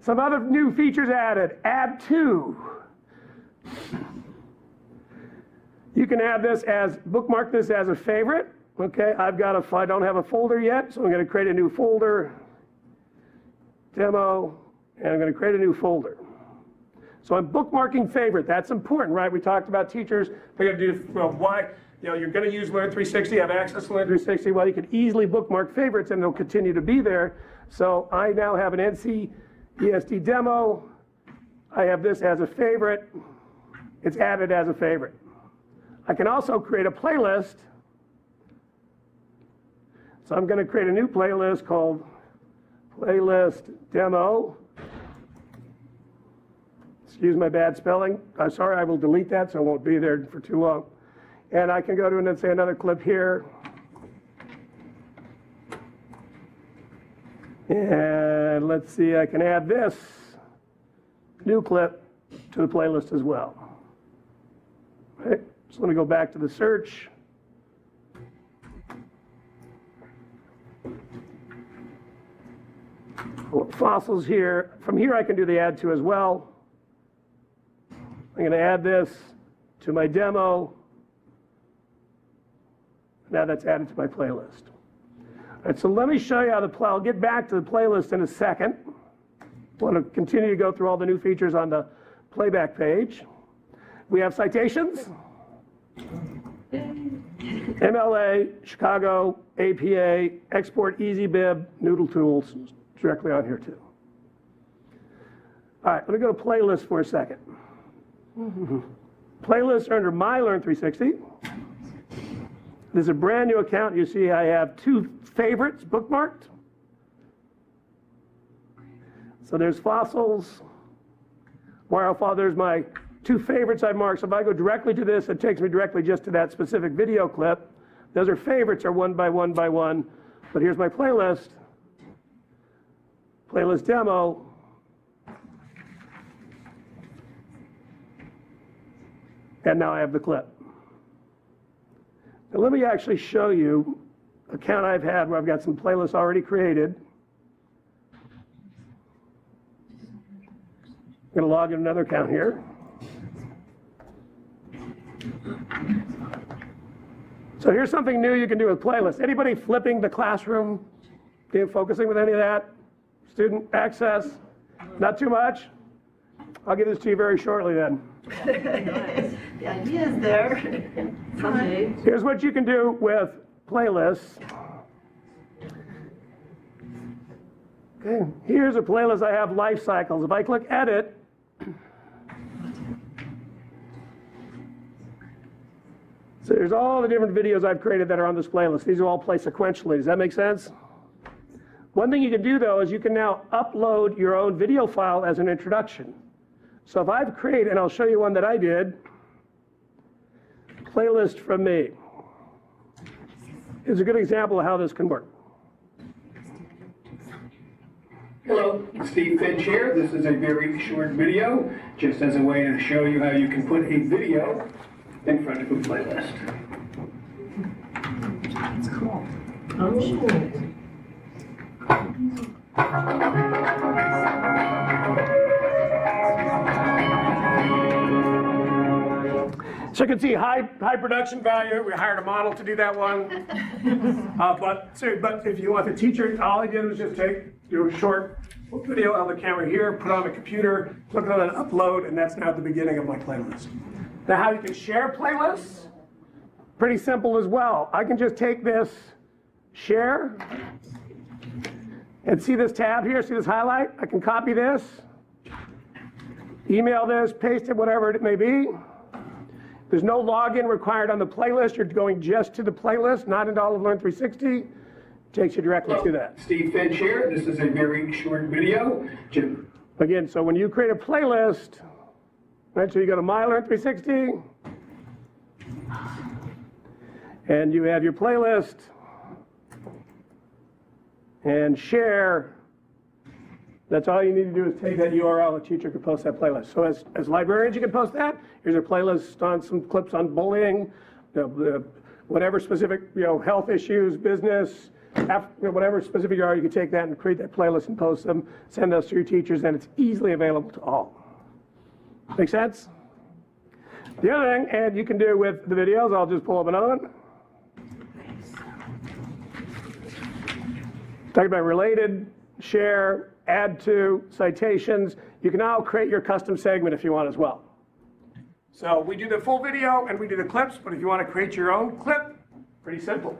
Some other new features added. Add to. You can add this as, bookmark this as a favorite. Okay, I don't have a folder yet, so I'm going to create a new folder, demo, and I'm going to create a new folder. So I'm bookmarking favorite. That's important, right? We talked about teachers. They're going to do, well, why? You know, you're going to use Learn 360, have access to Learn 360. Well, you can easily bookmark favorites and they'll continue to be there. So I now have an NC ESD demo. I have this as a favorite. It's added as a favorite. I can also create a playlist. So I'm going to create a new playlist called Playlist Demo. Excuse my bad spelling. I'm sorry, I will delete that so it won't be there for too long. And I can go to and say another clip here. And let's see, I can add this new clip to the playlist as well. Right, so let me go back to the search. Fossils here. From here I can do the add to as well. I'm going to add this to my demo. Now that's added to my playlist. All right, so let me show you how I'll get back to the playlist in a second. I want to continue to go through all the new features on the playback page. We have citations, MLA, Chicago, APA, Export, EasyBib, Noodle Tools, directly on here too. All right, let me go to playlist for a second. Playlists are under My Learn 360. There's a brand new account. You see I have 2 favorites bookmarked. So there's fossils. There's my 2 favorites I've marked. So if I go directly to this, it takes me directly just to that specific video clip. Those are favorites, are one by one by one. But here's my playlist. Playlist demo. And now I have the clip. And let me actually show you an account I've had where I've got some playlists already created. I'm going to log in another account here. So here's something new you can do with playlists. Anybody flipping the classroom, focusing with any of that? Student access? Not too much? I'll give this to you very shortly then. The idea is there. Someday. Here's what you can do with playlists. Okay, here's a playlist I have, life cycles. If I click edit, so there's all the different videos I've created that are on this playlist. These are all placed sequentially. Does that make sense? One thing you can do though is you can now upload your own video file as an introduction. So if I've created, and I'll show you one that I did, playlist from me. It's a good example of how this can work. Hello, Steve Finch here. This is a very short video, just as a way to show you how you can put a video in front of a playlist. That's cool. Oh, sure. So you can see high production value. We hired a model to do that one. But if you want the teacher, all I did was just do a short video on the camera here, put on the computer, click on an upload, and that's now the beginning of my playlist. Now how you can share playlists, pretty simple as well. I can just take this share and see this tab here, see this highlight? I can copy this, email this, paste it, whatever it may be. There's no login required on the playlist. You're going just to the playlist, not into all of Learn 360. Takes you directly to that. Steve Finch here. This is a very short video. Jim. Again, so when you create a playlist, right, so you go to My Learn 360, and you have your playlist, and share. That's all you need to do is take that URL, a teacher can post that playlist. So as librarians, you can post that. Here's a playlist on some clips on bullying, whatever specific, health issues, business, whatever specific you are, you can take that and create that playlist and post them, send those to your teachers, and it's easily available to all. Make sense? The other thing, and you can do with the videos, I'll just pull up another one. Talk about related, share, add to, citations. You can now create your custom segment if you want as well. So we do the full video and we do the clips, but if you want to create your own clip, pretty simple.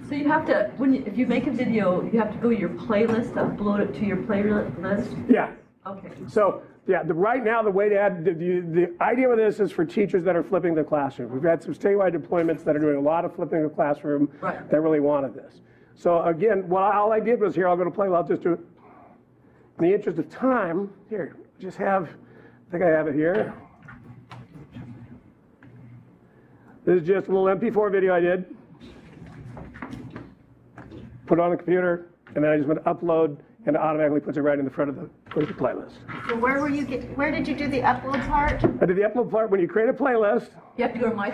So you have to, if you make a video, you have to go to your playlist, upload it to your playlist? Yeah. Okay. So yeah, right now the way to add, the idea with this is for teachers that are flipping the classroom. We've had some statewide deployments that are doing a lot of flipping the classroom that really wanted this. So again, all I did was here, I'll go to playlist, I'll just do it. In the interest of time, here, I think I have it here. This is just a little MP4 video I did. Put it on the computer, and then I just went to upload, and it automatically puts it right in the front of the playlist. So where did you do the upload part? I did the upload part when you create a playlist. You have to go to My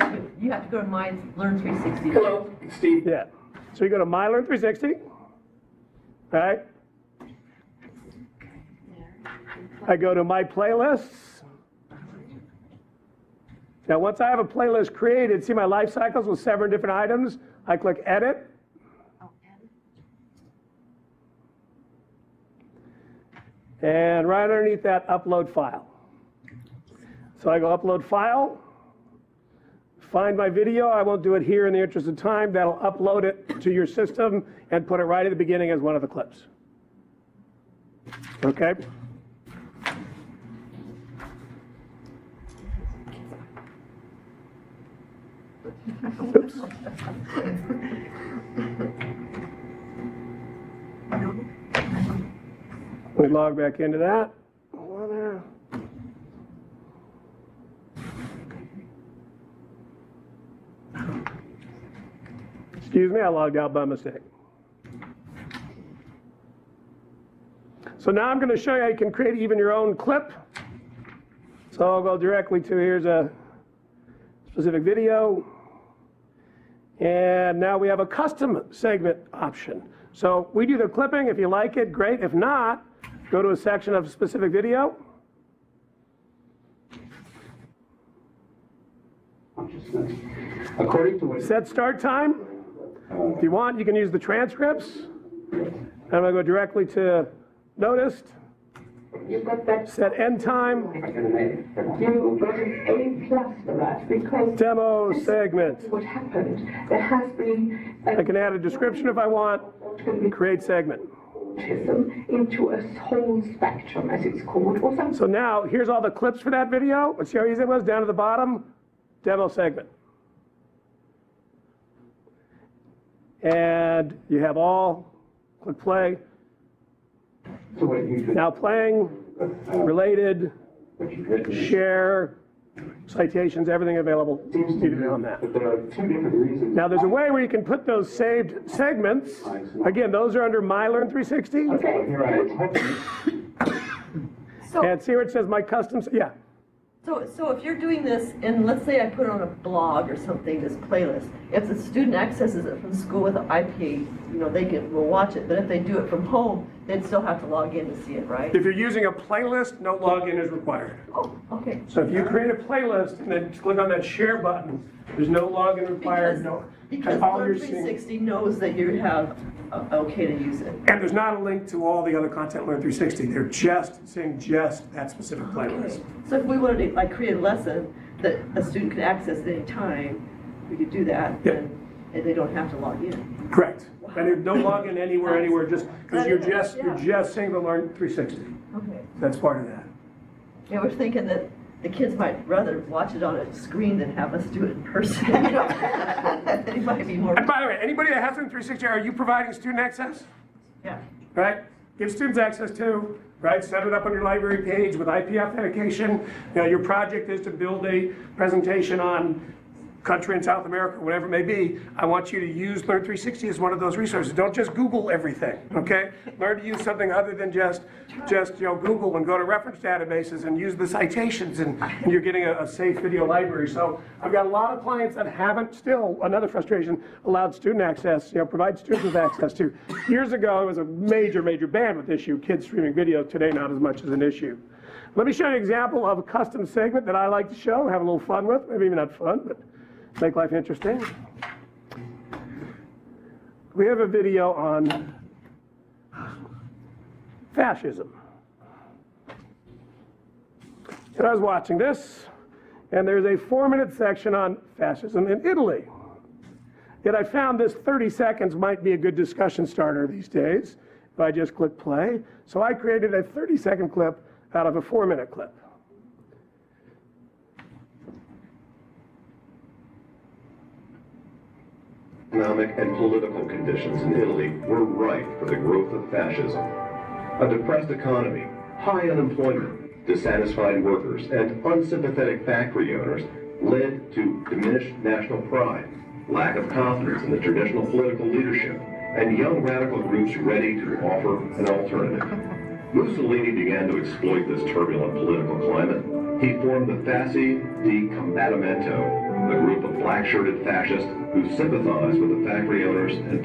Learn 360. Hello, Steve. Yeah. So you go to My Learn 360, right? I go to My Playlists. Now once I have a playlist created, see my life cycles with 7 different items, I click Edit. And right underneath that, Upload File. So I go Upload File, find my video. I won't do it here in the interest of time. That'll upload it to your system and put it right at the beginning as one of the clips. Okay? Oops. We log back into that. Excuse me, I logged out by mistake. So now I'm going to show you how you can create even your own clip. So I'll go directly to, here's a specific video. And now we have a custom segment option. So we do the clipping. If you like it, great. If not, go to a section of specific video. According to set start time. If you want, you can use the transcripts. I'm going to go directly to noticed. Set end time. You got an A+ for that because demo segment. what happened. There has been I can add a description if I want. Create segment. autism into a whole spectrum, as it's called, or something. So now here's all the clips for that video. Let's see how easy it was. Down to the bottom, demo segment. And you have all. Click play. Now playing, related, share, citations, everything available on that. Now there's a way where you can put those saved segments. Again, those are under My Learn 360. And see where it says My Custom, yeah. So if you're doing this, and let's say I put it on a blog or something, this playlist, if the student accesses it from school with an IP, they will watch it. But if they do it from home, they'd still have to log in to see it, right? If you're using a playlist, no login is required. Oh, okay. So if you create a playlist and then click on that share button, there's no login required. Because Learn 360 knows that you have okay to use it. And there's not a link to all the other content Learn 360. They're just saying just that specific playlist. So if we wanted to create a lesson that a student could access at any time, we could do that, and they don't have to log in. Correct. And there's no login anywhere, just because you're just saying the Learn 360. Okay. That's part of that. Yeah, we're thinking that the kids might rather watch it on a screen than have us do it in person. It might be more. And by the way, anybody that has Learn 360, are you providing student access? Yeah. Right? Give students access to, right? Set it up on your library page with IP authentication. Your project is to build a presentation on country in South America, whatever it may be. I want you to use Learn 360 as one of those resources. Don't just Google everything, okay? Learn to use something other than just Google, and go to reference databases and use the citations, and you're getting a safe video library. So I've got a lot of clients that haven't still, another frustration, allowed student access, provide students with access to. Years ago, it was a major bandwidth issue. Kids streaming video, today not as much as an issue. Let me show you an example of a custom segment that I like to show, have a little fun with, maybe even not fun, but make life interesting. We have a video on fascism. And I was watching this, and there's a 4-minute section on fascism in Italy. Yet I found this 30 seconds might be a good discussion starter these days if I just click play. So I created a 30-second clip out of a 4-minute clip. Economic and political conditions in Italy were ripe for the growth of fascism. A depressed economy, high unemployment, dissatisfied workers, and unsympathetic factory owners led to diminished national pride, lack of confidence in the traditional political leadership, and young radical groups ready to offer an alternative. Mussolini began to exploit this turbulent political climate. He formed the Fasci di Combattimento, a group of black-shirted fascists who sympathized with the factory owners and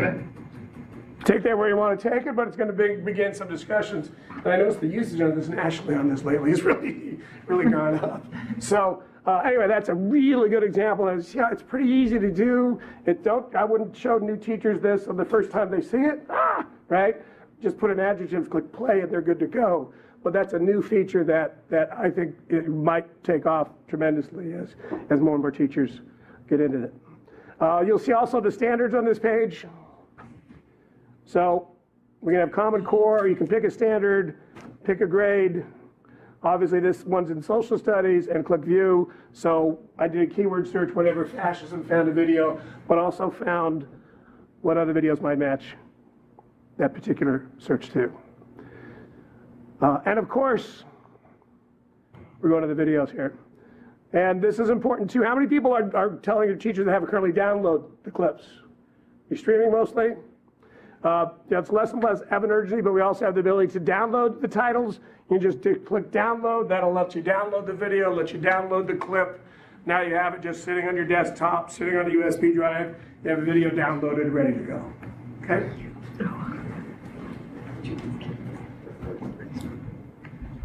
Take that where you want to take it, but it's going to begin some discussions. And I noticed the usage of this nationally on this lately is really gone up. So anyway, that's a really good example. It's pretty easy to do. I wouldn't show new teachers this on the first time they see it. Right? Just put an adjective, click play, and they're good to go. But that's a new feature that I think it might take off tremendously as more and more teachers get into it. You'll see also the standards on this page. So we can have Common Core, you can pick a standard, pick a grade. Obviously this one's in social studies, and click view. So I did a keyword search whenever fascism, found a video, but also found what other videos might match that particular search too. And of course, we're going to the videos here. And this is important too. How many people are telling your teachers they have to currently download the clips? You're streaming mostly? It's less and less of an urgency, but we also have the ability to download the titles. You just click download. That'll let you download the video, let you download the clip. Now you have it just sitting on your desktop, sitting on a USB drive. You have a video downloaded, ready to go. Okay?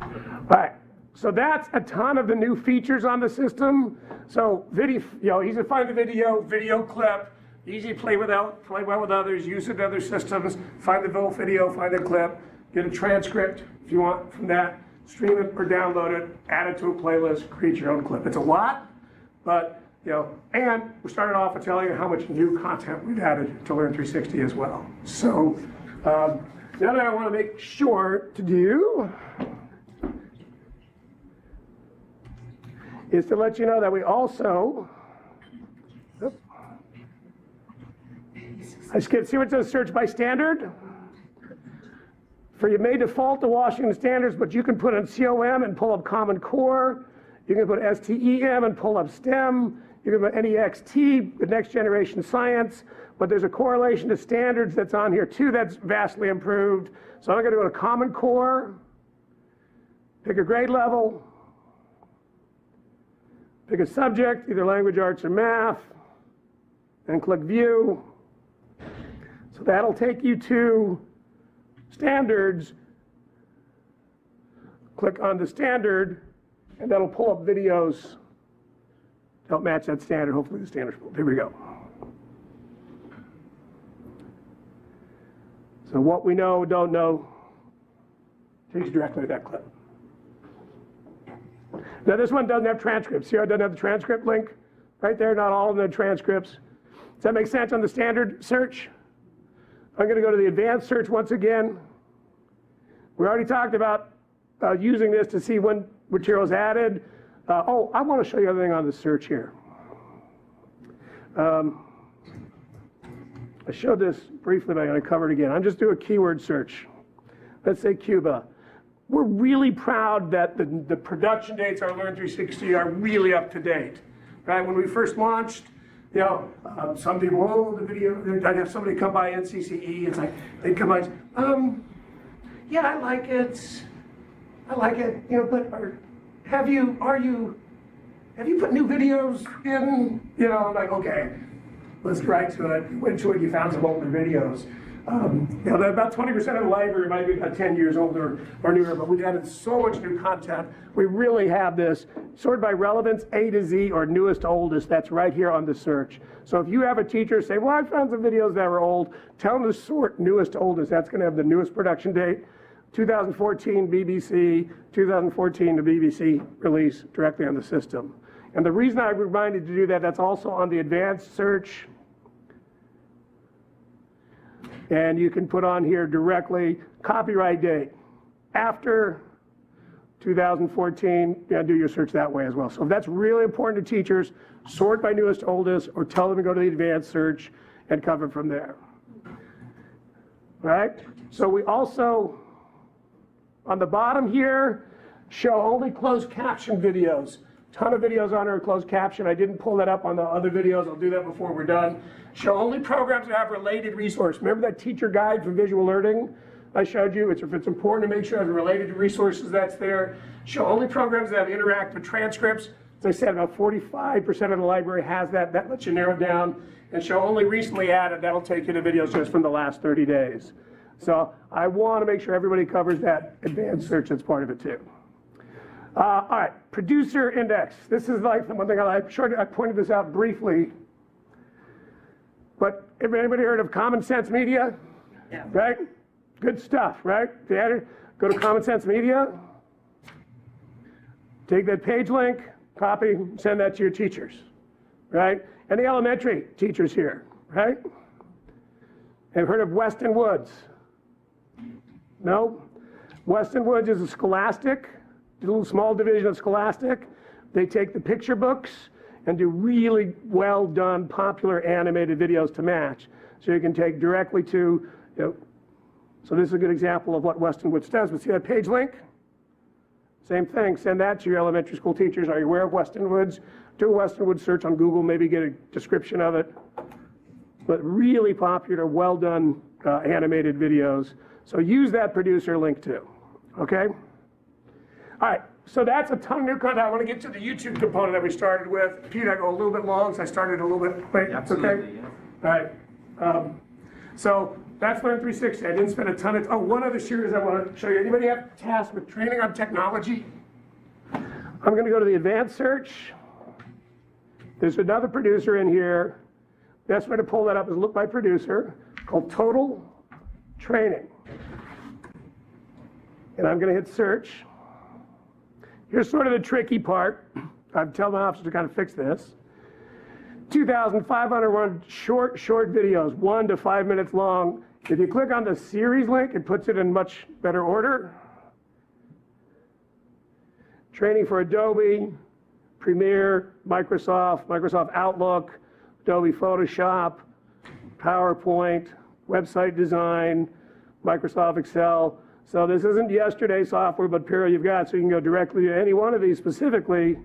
All right. So that's a ton of the new features on the system. So video, easy to find the video clip, easy to play well with others, use it in other systems, find the video, find the clip, get a transcript if you want from that, stream it or download it, add it to a playlist, create your own clip. It's a lot, but and we started off with telling you how much new content we've added to Learn 360 as well. So now that I want to make sure to do is to let you know that we also, I skipped, see what it says search by standard? For you may default to Washington standards, but you can put in COM and pull up Common Core. You can put STEM and pull up STEM. You can put NEXT, the next generation science, but there's a correlation to standards that's on here too that's vastly improved. So I'm gonna go to Common Core, pick a grade level, pick a subject, either language, arts, or math, and click View. So that'll take you to standards. Click on the standard, and that'll pull up videos to help match that standard. Hopefully the standard's pulled. Here we go. So what we know, don't know, takes you directly to that clip. Now this one doesn't have transcripts. See how it doesn't have the transcript link? Right there, not all of the transcripts. Does that make sense on the standard search? I'm going to go to the advanced search once again. We already talked about using this to see when material is added. I want to show you everything on the search here. I showed this briefly, but I'm going to cover it again. I'm just doing a keyword search. Let's say Cuba. We're really proud that the production dates on Learn 360 are really up to date. Right? When we first launched, some people, the video, I'd have somebody come by NCCE, it's like, they'd come by and say, yeah, I like it, but have you put new videos in? I'm like, okay, let's get right to it. Went to it, you found some older videos. About 20% of the library might be about 10 years older or newer, but we've added so much new content. We really have this sorted by relevance, A to Z, or newest to oldest. That's right here on the search. So if you have a teacher say, well, I found some videos that were old, tell them to sort newest to oldest. That's going to have the newest production date, 2014 BBC, 2014 the BBC release directly on the system. And the reason I reminded you to do that, that's also on the advanced search. And you can put on here directly copyright date after 2014. Do your search that way as well. So if that's really important to teachers, sort by newest to oldest, or tell them to go to the advanced search and cover from there. Right? So we also, on the bottom here, show only closed caption videos. Ton of videos on our closed caption. I didn't pull that up on the other videos. I'll do that before we're done. Show only programs that have related resource. Remember that teacher guide for visual learning I showed you? If it's important to make sure it's related to resources that's there. Show only programs that have interactive transcripts. As I said, about 45% of the library has that. That lets you narrow down. And show only recently added. That'll take you to videos just from the last 30 days. So I want to make sure everybody covers that advanced search that's part of it too. All right, producer index. This is like the one thing I pointed this out briefly. But anybody heard of Common Sense Media? Yeah. Right? Good stuff, right? Go to Common Sense Media. Take that page link, copy, send that to your teachers, right? And the elementary teachers here, right? Have heard of Weston Woods? No? Weston Woods is a Scholastic, a little small division of Scholastic. They take the picture books and do really well done, popular animated videos to match. So you can take directly to, so this is a good example of what Weston Woods does. But see that page link? Same thing, send that to your elementary school teachers. Are you aware of Weston Woods? Do a Weston Woods search on Google, maybe get a description of it. But really popular, well done animated videos. So use that producer link too, okay? All right, So that's a ton of new content. I want to get to the YouTube component that we started with. Pete, I go a little bit long, so I started a little bit late. Absolutely, Okay? yeah. All right. So that's Learn 360. I didn't spend a ton of, one other series I want to show you. Anybody have tasks with training on technology? I'm going to go to the advanced search. There's another producer in here. Best way to pull that up is look by producer, called Total Training. And I'm going to hit search. Here's sort of the tricky part. I've told my officer to kind of fix this. 2,501 short videos, 1 to 5 minutes long. If you click on the series link, it puts it in much better order. Training for Adobe, Premiere, Microsoft Outlook, Adobe Photoshop, PowerPoint, website design, Microsoft Excel. So this isn't yesterday's software, but period you've got, so you can go directly to any one of these specifically,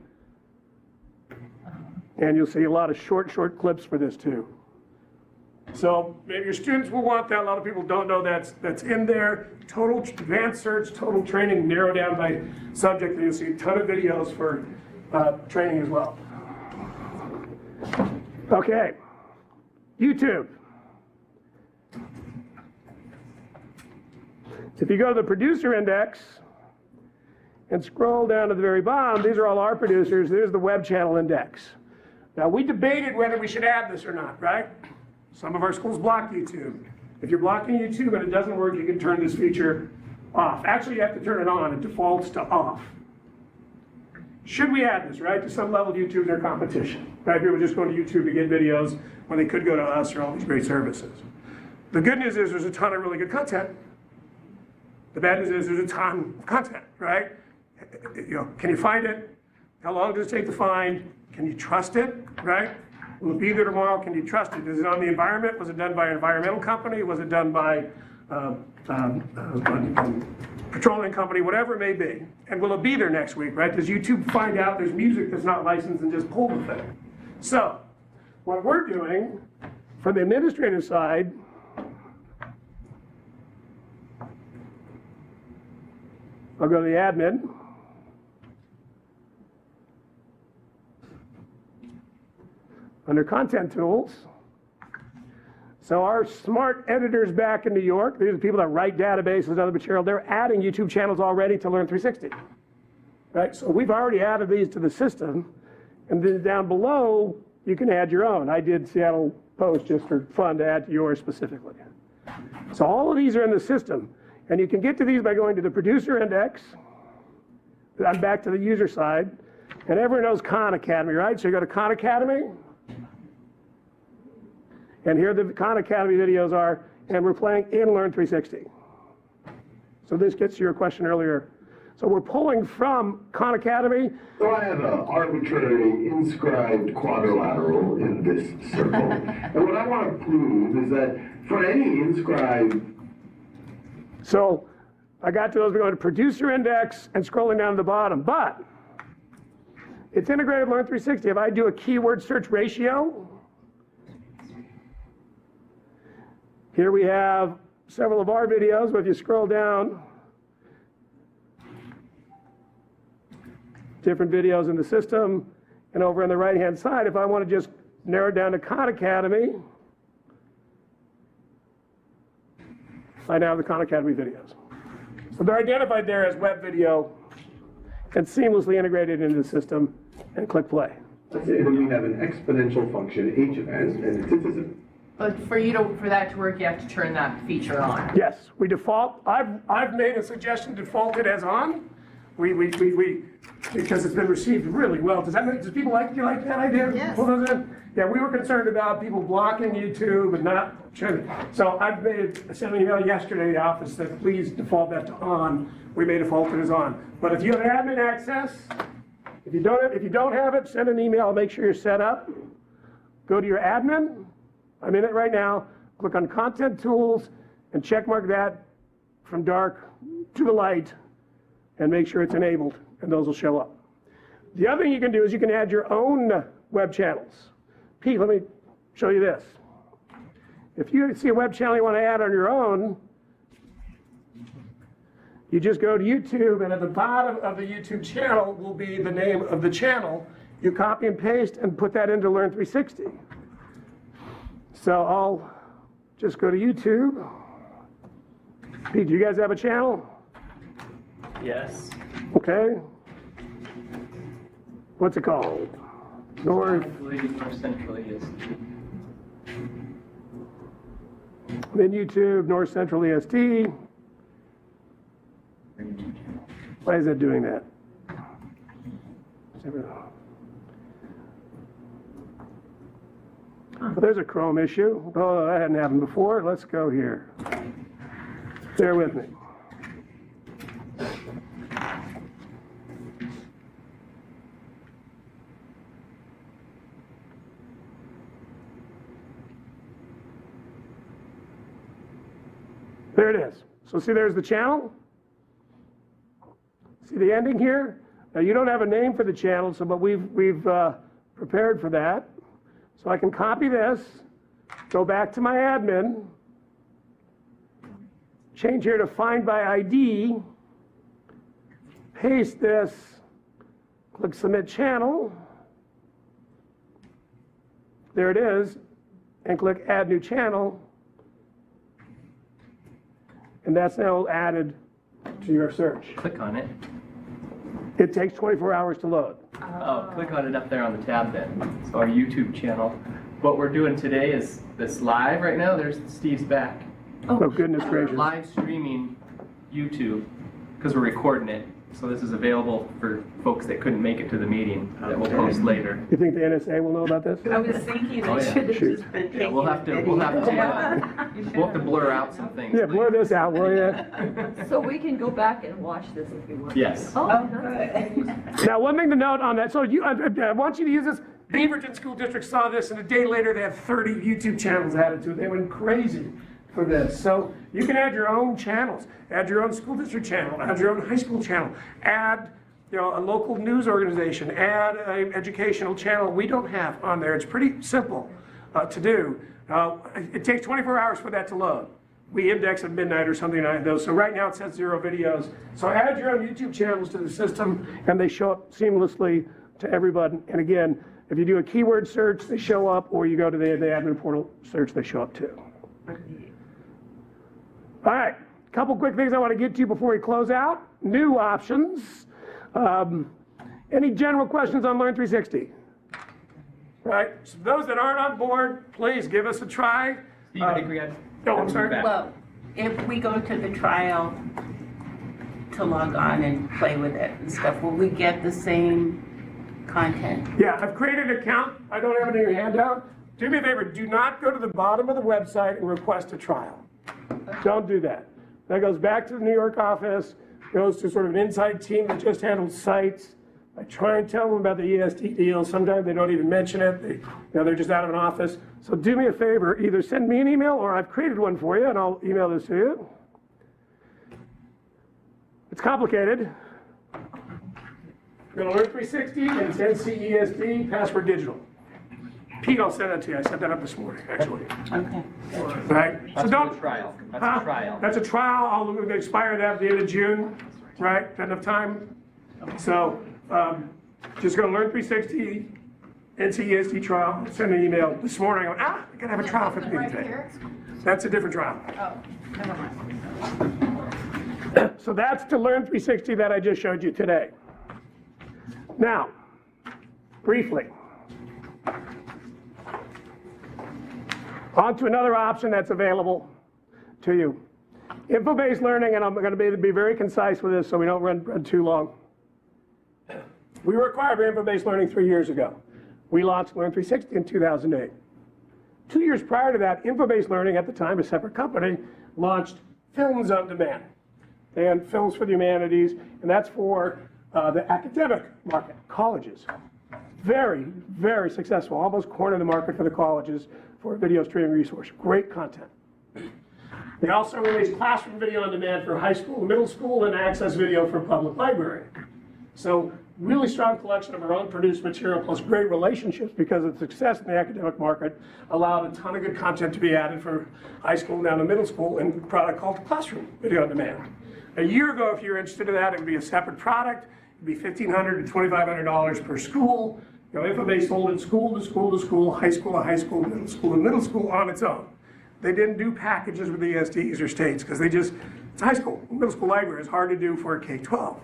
and you'll see a lot of short clips for this too. So maybe your students will want that. A lot of people don't know that's in there. Total advanced search, total training, narrowed down by subject, and you'll see a ton of videos for training as well. Okay, YouTube. If you go to the producer index and scroll down to the very bottom, these are all our producers. There's the web channel index. Now, we debated whether we should add this or not, right? Some of our schools block YouTube. If you're blocking YouTube and it doesn't work, you can turn this feature off. Actually, you have to turn it on. It defaults to off. Should we add this, right? To some level, YouTube is our competition, right? People just go to YouTube to get videos when they could go to us or all these great services. The good news is there's a ton of really good content. The bad news is there's a ton of content, right? Can you find it? How long does it take to find? Can you trust it, right? Will it be there tomorrow? Can you trust it? Is it on the environment? Was it done by an environmental company? Was it done by petroleum company? Whatever it may be. And will it be there next week, right? Does YouTube find out there's music that's not licensed and just pull the thing? So, what we're doing from the administrative side, I'll go to the admin. Under content tools. So our smart editors back in New York, these are the people that write databases and other material, they're adding YouTube channels already to Learn 360. Right? So we've already added these to the system. And then down below, you can add your own. I did Seattle Post just for fun to add to yours specifically. So all of these are in the system. And you can get to these by going to the producer index. I'm back to the user side. And everyone knows Khan Academy, right? So you go to Khan Academy. And here the Khan Academy videos are. And we're playing in Learn 360. So this gets to your question earlier. So we're pulling from Khan Academy. So I have an arbitrary inscribed quadrilateral in this circle. And what I want to prove is that for any inscribed. So I got to those, we're going to producer index and scrolling down to the bottom. But it's integrated Learn 360. If I do a keyword search ratio, here we have several of our videos, but if you scroll down, different videos in the system, and over on the right-hand side, if I want to just narrow it down to Khan Academy, I now have the Khan Academy videos. So they're identified there as web video and seamlessly integrated into the system, and click play. Let's say that we have an exponential function, h of n, and it's a. But for that to work, you have to turn that feature on. Yes, we default. I've made a suggestion defaulted as on. We because it's been received really well. Does people like that idea? Yes. Yeah, we were concerned about people blocking YouTube and not sharing. So I sent an email yesterday to the office that please default that to on. We may default it as on. But if you have admin access, if you don't have it, send an email. Make sure you're set up. Go to your admin. I'm in it right now. Click on Content Tools and check mark that from dark to the light and make sure it's enabled, and those will show up. The other thing you can do is you can add your own web channels. Pete, let me show you this. If you see a web channel you want to add on your own, you just go to YouTube, and at the bottom of the YouTube channel will be the name of the channel. You copy and paste and put that into Learn 360. So I'll just go to YouTube. Pete, do you guys have a channel? Yes. Okay. What's it called? North Central EST. Then YouTube, North Central EST. Why is that doing that? Well, there's a Chrome issue. Oh, that hadn't happened before. Let's go here. Bear with me. There it is. So see, there's the channel. See the ending here? Now you don't have a name for the channel, so but we've prepared for that. So I can copy this, go back to my admin, change here to find by ID, paste this, click submit channel. There it is, and click add new channel. And that's now added to your search. Click on it. It takes 24 hours to load. Oh, click on it up there on the tab then. So our YouTube channel. What we're doing today is this live right now. There's Steve's back. Oh, goodness gracious. Live streaming YouTube because we're recording it. So this is available for folks that couldn't make it to the meeting that we'll post later. You think the NSA will know about this? I was thinking Oh, it yeah. should have just been taking We'll have to we'll have to blur out some things. Yeah, blur this out, will you? So we can go back and watch this if we want. Yes. Oh, good. Now, one thing to note on that, so I want you to use this. Beaverton School District saw this, and a day later they have 30 YouTube channels added to it. They went crazy for this. So you can add your own channels, add your own school district channel, add your own high school channel, add a local news organization, add an educational channel we don't have on there. It's pretty simple to do. It takes 24 hours for that to load. We index at midnight or something like those. So right now it says 0 videos. So add your own YouTube channels to the system, and they show up seamlessly to everybody. And again, if you do a keyword search, they show up, or you go to the admin portal search, they show up too. All right, a couple quick things I want to get to before we close out. New options. Any general questions on Learn 360? Right, so those that aren't on board, please give us a try. Steve, I think we got. Oh, I'm sorry. Well, if we go to the trial to log on and play with it and stuff, will we get the same content? Yeah, I've created an account. I don't have it in your handout. Do me a favor, do not go to the bottom of the website and request a trial. Don't do that. That goes back to the New York office, goes to sort of an inside team that just handles sites. I try and tell them about the EST deal. Sometimes they don't even mention it. They're just out of an office. So do me a favor, either send me an email or I've created one for you and I'll email this to you. It's complicated. You're going to Learn 360 and it's NCESD, password digital. Pete, I'll send that to you. I set that up this morning, actually. Okay. Right? That's So don't. a trial. That's a trial. That's a trial. I'll expire that at the end of June, right? Got enough time? So just go to Learn 360, NCESD trial, send an email. This morning, I got to have a trial for the meeting today. That's a different trial. Oh, never mind. So that's to Learn 360 that I just showed you today. Now, briefly, on to another option that's available to you. Info-based learning, and I'm going to be very concise with this so we don't run too long. We were acquired by info-based learning 3 years ago. We launched Learn 360 in 2008. 2 years prior to that, info-based learning, at the time a separate company, launched Films on Demand. They had Films for the Humanities, and that's for the academic market, colleges. Very, very successful, almost cornered the market for the colleges for a video streaming resource. Great content. They also released classroom video on demand for high school, middle school, and access video for public library. So really strong collection of our own produced material plus great relationships because of success in the academic market allowed a ton of good content to be added for high school down to middle school in a product called Classroom Video on Demand. A year ago, if you were interested in that, it would be a separate product. It would be $1,500 to $2,500 per school. You know, InfoBase sold it school to school to school, high school to high school, middle school to middle school on its own. They didn't do packages with ESDs or states because it's high school. Middle school library is hard to do for a K-12.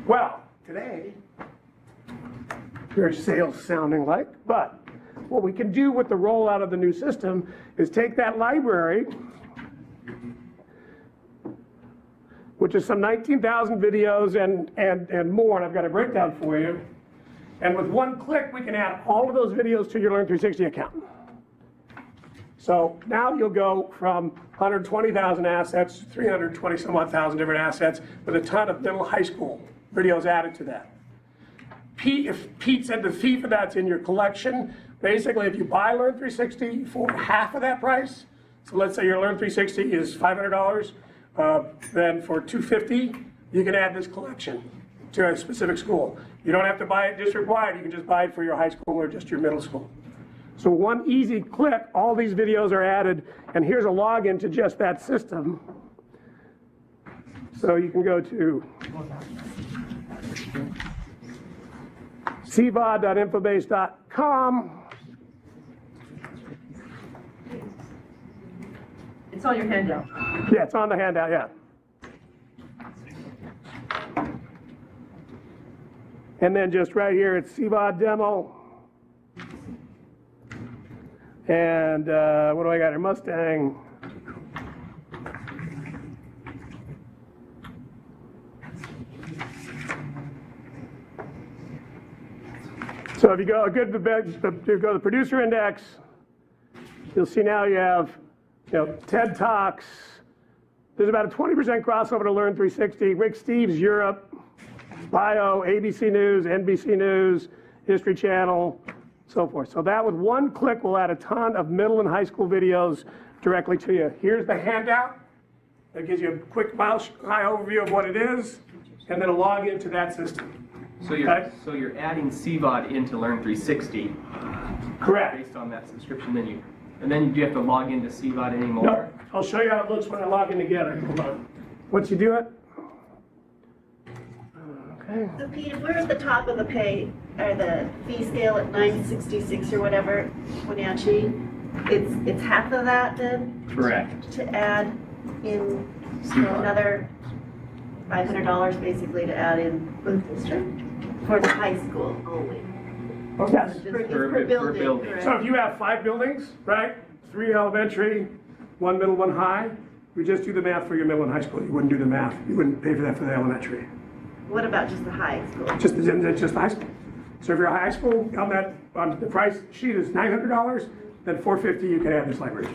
Well, today, here's sales sounding like, but what we can do with the rollout of the new system is take that library, which is some 19,000 videos and more, and I've got a breakdown for you, and with one click, we can add all of those videos to your Learn360 account. So now you'll go from 120,000 assets to 320 some odd thousand different assets with a ton of middle high school videos added to that. If Pete said the fee for that's in your collection, basically if you buy Learn360 for half of that price, so let's say your Learn360 is $500, then for $250, you can add this collection to a specific school. You don't have to buy it district-wide, you can just buy it for your high school or just your middle school. So one easy click, all these videos are added, and here's a login to just that system. So you can go to cvod.infobase.com. It's on your handout. Yeah, it's on the handout, yeah. And then just right here, it's CVOD demo. And what do I got here? Mustang. So if you go to the producer index, you'll see now you have, TED Talks. There's about a 20% crossover to Learn360. Rick Steves Europe, Bio, ABC News, NBC News, History Channel, so forth. So that with one click will add a ton of middle and high school videos directly to you. Here's the handout. That gives you a quick mile-high overview of what it is, and then a login to that system. So you're adding CVOD into Learn360. Correct. Based on that subscription menu. And then do you have to log into CVOD anymore? No, I'll show you how it looks when I log in together. Hold on. Once you do it. Okay. So Pete, if we're at the top of the pay, or the fee scale at 966 or whatever, Wenatchee, it's half of that then? Correct. To add in another $500 basically to add in for the district? For the high school only? Yes. Per building. So if you have 5 buildings, right? 3 elementary, 1 middle, 1 high, we just do the math for your middle and high school. You wouldn't do the math. You wouldn't pay for that for the elementary. What about just the high school? Just the high school. So if your high school on the price sheet is $900, then $450 you can add this library.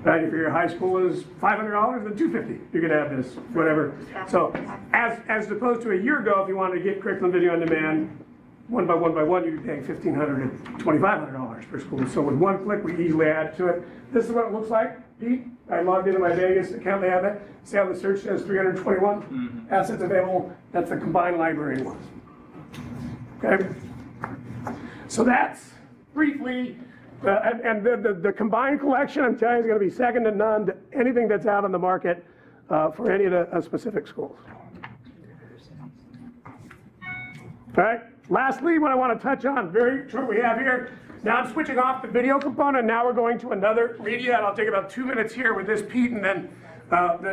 Right? If your high school is $500, then $250 you can add this, whatever. So as opposed to a year ago, if you wanted to get curriculum video on demand, one by one, you'd be paying $1,500 to $2,500 per school. So with one click, we easily add to it. This is what it looks like, Pete. I logged into my Vegas account, they have that. See how the search says 321 assets available? That's the combined library one. Okay? So that's briefly, and the combined collection, I'm telling you, is going to be second to none to anything that's out on the market for any of the specific schools. All right? Lastly, what I want to touch on, very short we have here, now I'm switching off the video component, now we're going to another media, and I'll take about 2 minutes here with this, Pete, and then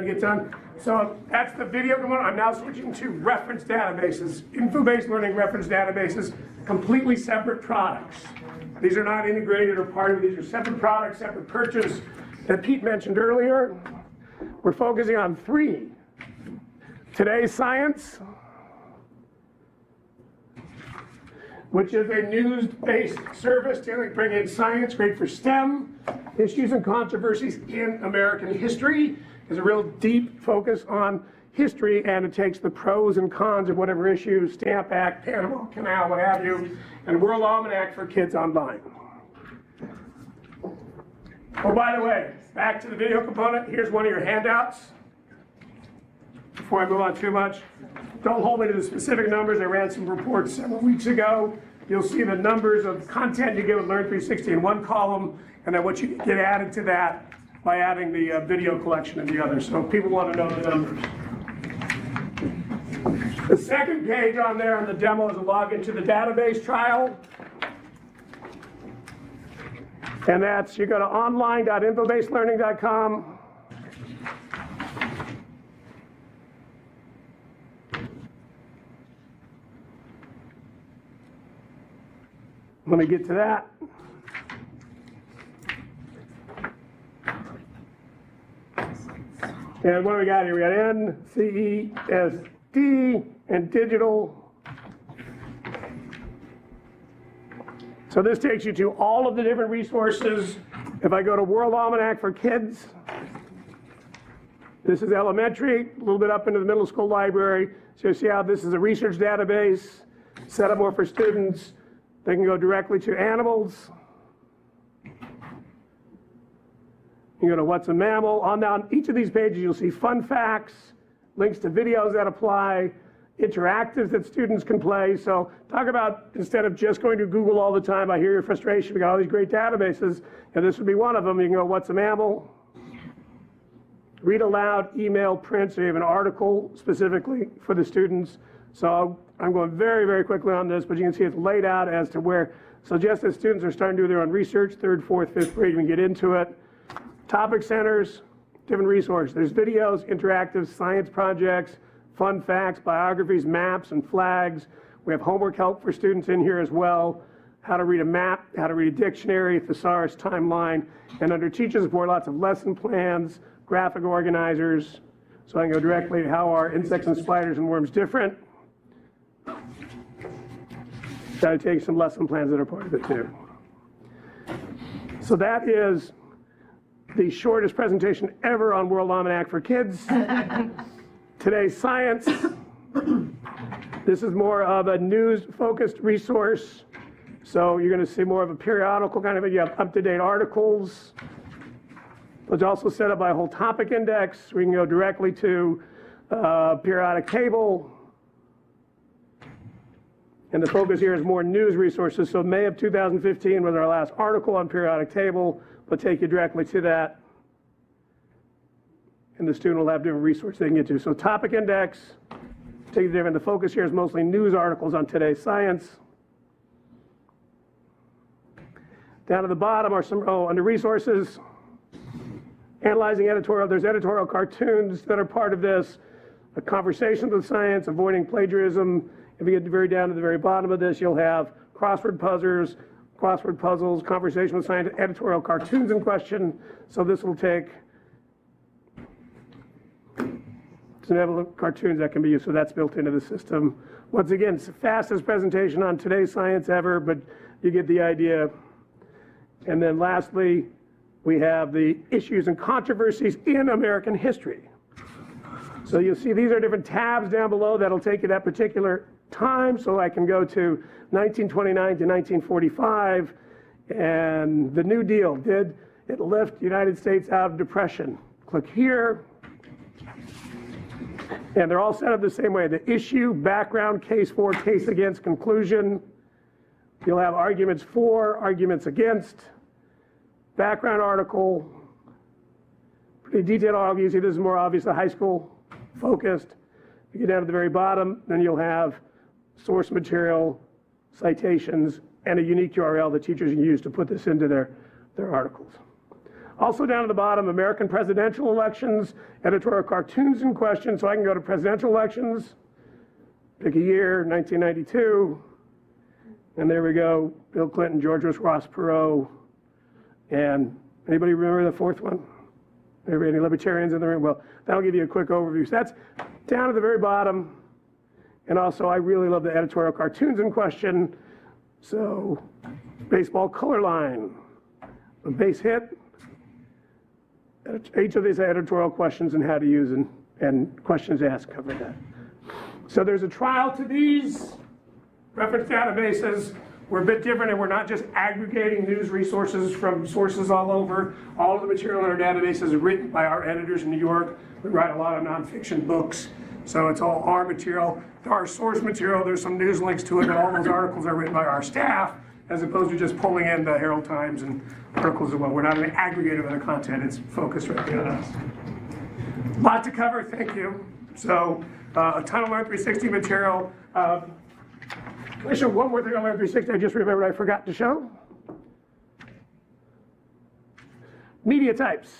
get done. So that's the video component. I'm now switching to reference databases, info-based learning reference databases, completely separate products. These are not integrated or part of it. These are separate products, separate purchase. That Pete mentioned earlier, we're focusing on 3. Today's Science, which is a news-based service to bring in science, great for STEM, issues and controversies in American history. There's a real deep focus on history, and it takes the pros and cons of whatever issues, Stamp Act, Panama Canal, what have you, and World Almanac for kids online. Oh, by the way, back to the video component, here's one of your handouts. Before I move on too much, don't hold me to the specific numbers. I ran some reports several weeks ago. You'll see the numbers of content you get with Learn 360 in one column, and then what you get added to that by adding the video collection in the other. So people want to know the numbers. The second page on there on the demo is a login to the database trial. And that's, you go to online.infobasedlearning.com. Let me get to that. And what do we got here? We got NCESD and digital. So this takes you to all of the different resources. If I go to World Almanac for Kids, this is elementary, a little bit up into the middle school library. So you see how this is a research database, set up more for students. They can go directly to animals. You go to What's a Mammal. On down each of these pages, you'll see fun facts, links to videos that apply, interactives that students can play. So talk about, instead of just going to Google all the time, I hear your frustration, we got all these great databases, and this would be one of them. You can go, What's a Mammal? Read aloud, email, print, so you have an article specifically for the students. So I'm going very, very quickly on this, but you can see it's laid out as to where, so just as students are starting to do their own research, 3rd, 4th, 5th grade, we can get into it. Topic centers, different resources. There's videos, interactive science projects, fun facts, biographies, maps, and flags. We have homework help for students in here as well. How to read a map, how to read a dictionary, thesaurus, timeline, and under teacher support, lots of lesson plans, graphic organizers. So I can go directly to how are insects and spiders and worms different. Got to take some lesson plans that are part of it too. So that is the shortest presentation ever on World Almanac for Kids. Today's Science. This is more of a news-focused resource. So you're going to see more of a periodical kind of, you have up-to-date articles. It's also set up by a whole topic index. We can go directly to periodic table. And the focus here is more news resources. So May of 2015 was our last article on periodic table. We'll take you directly to that. And the student will have different resources they can get to. So topic index, take you different. The focus here is mostly news articles on today's science. Down at the bottom are some, under resources, analyzing editorial. There's editorial cartoons that are part of this. A conversation with science, avoiding plagiarism. If you get very down to the very bottom of this, you'll have crossword puzzles, conversation with science, editorial cartoons in question. So this will take some cartoons that can be used, so that's built into the system. Once again, it's the fastest presentation on today's science ever, but you get the idea. And then lastly, we have the issues and controversies in American history. So you'll see these are different tabs down below that'll take you that particular time. So I can go to 1929 to 1945, and the New Deal, did it lift the United States out of depression? Click here. And they're all set up the same way. The issue, background, case for, case against, conclusion. You'll have arguments for, arguments against, background article, pretty detailed article. You see this is more obvious, the high school focused. You get down to the very bottom, then you'll have source material, citations, and a unique URL that teachers can use to put this into their articles. Also down at the bottom, American presidential elections, editorial cartoons in question. So I can go to presidential elections, pick a year, 1992, and there we go, Bill Clinton, George Bush, Ross Perot, and anybody remember the fourth one? Maybe any libertarians in the room? Well, that'll give you a quick overview. So that's down at the very bottom. And also, I really love the editorial cartoons in question. So, baseball color line, a base hit, each of these editorial questions and how to use and questions asked cover that. So there's a trial to these reference databases. We're a bit different, and we're not just aggregating news resources from sources all over. All of the material in our database is written by our editors in New York. We write a lot of nonfiction books. So it's all our material. Our source material, there's some news links to it, but all those articles are written by our staff, as opposed to just pulling in the Herald Times and articles as well. We're not an aggregator of the content, it's focused right on us. Lot to cover, thank you. So a ton of Learn 360 material. Can I show one more thing on Learn 360 I just remembered I forgot to show? Media types.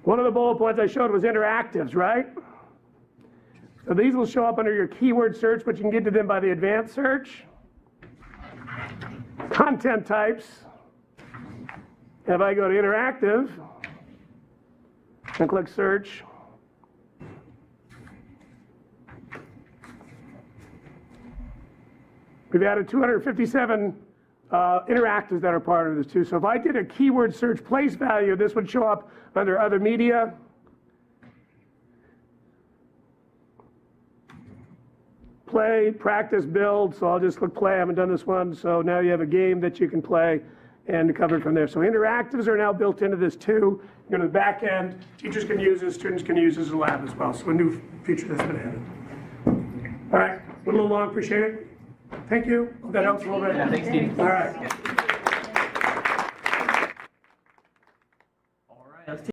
One of the bullet points I showed was interactives, right? So these will show up under your keyword search, but you can get to them by the advanced search. Content types. If I go to interactive and click search, we've added 257 interactives that are part of this too. So if I did a keyword search place value, this would show up under other media. Play, practice, build. So I'll just click play. I haven't done this one. So now you have a game that you can play and cover it from there. So interactives are now built into this too. You go to the back end. Teachers can use this. Students can use this as a lab as well. So a new feature that's been added. All right. A little long. Appreciate it. Thank you. Hope that helps a little bit. Yeah, thanks, Steve. All right.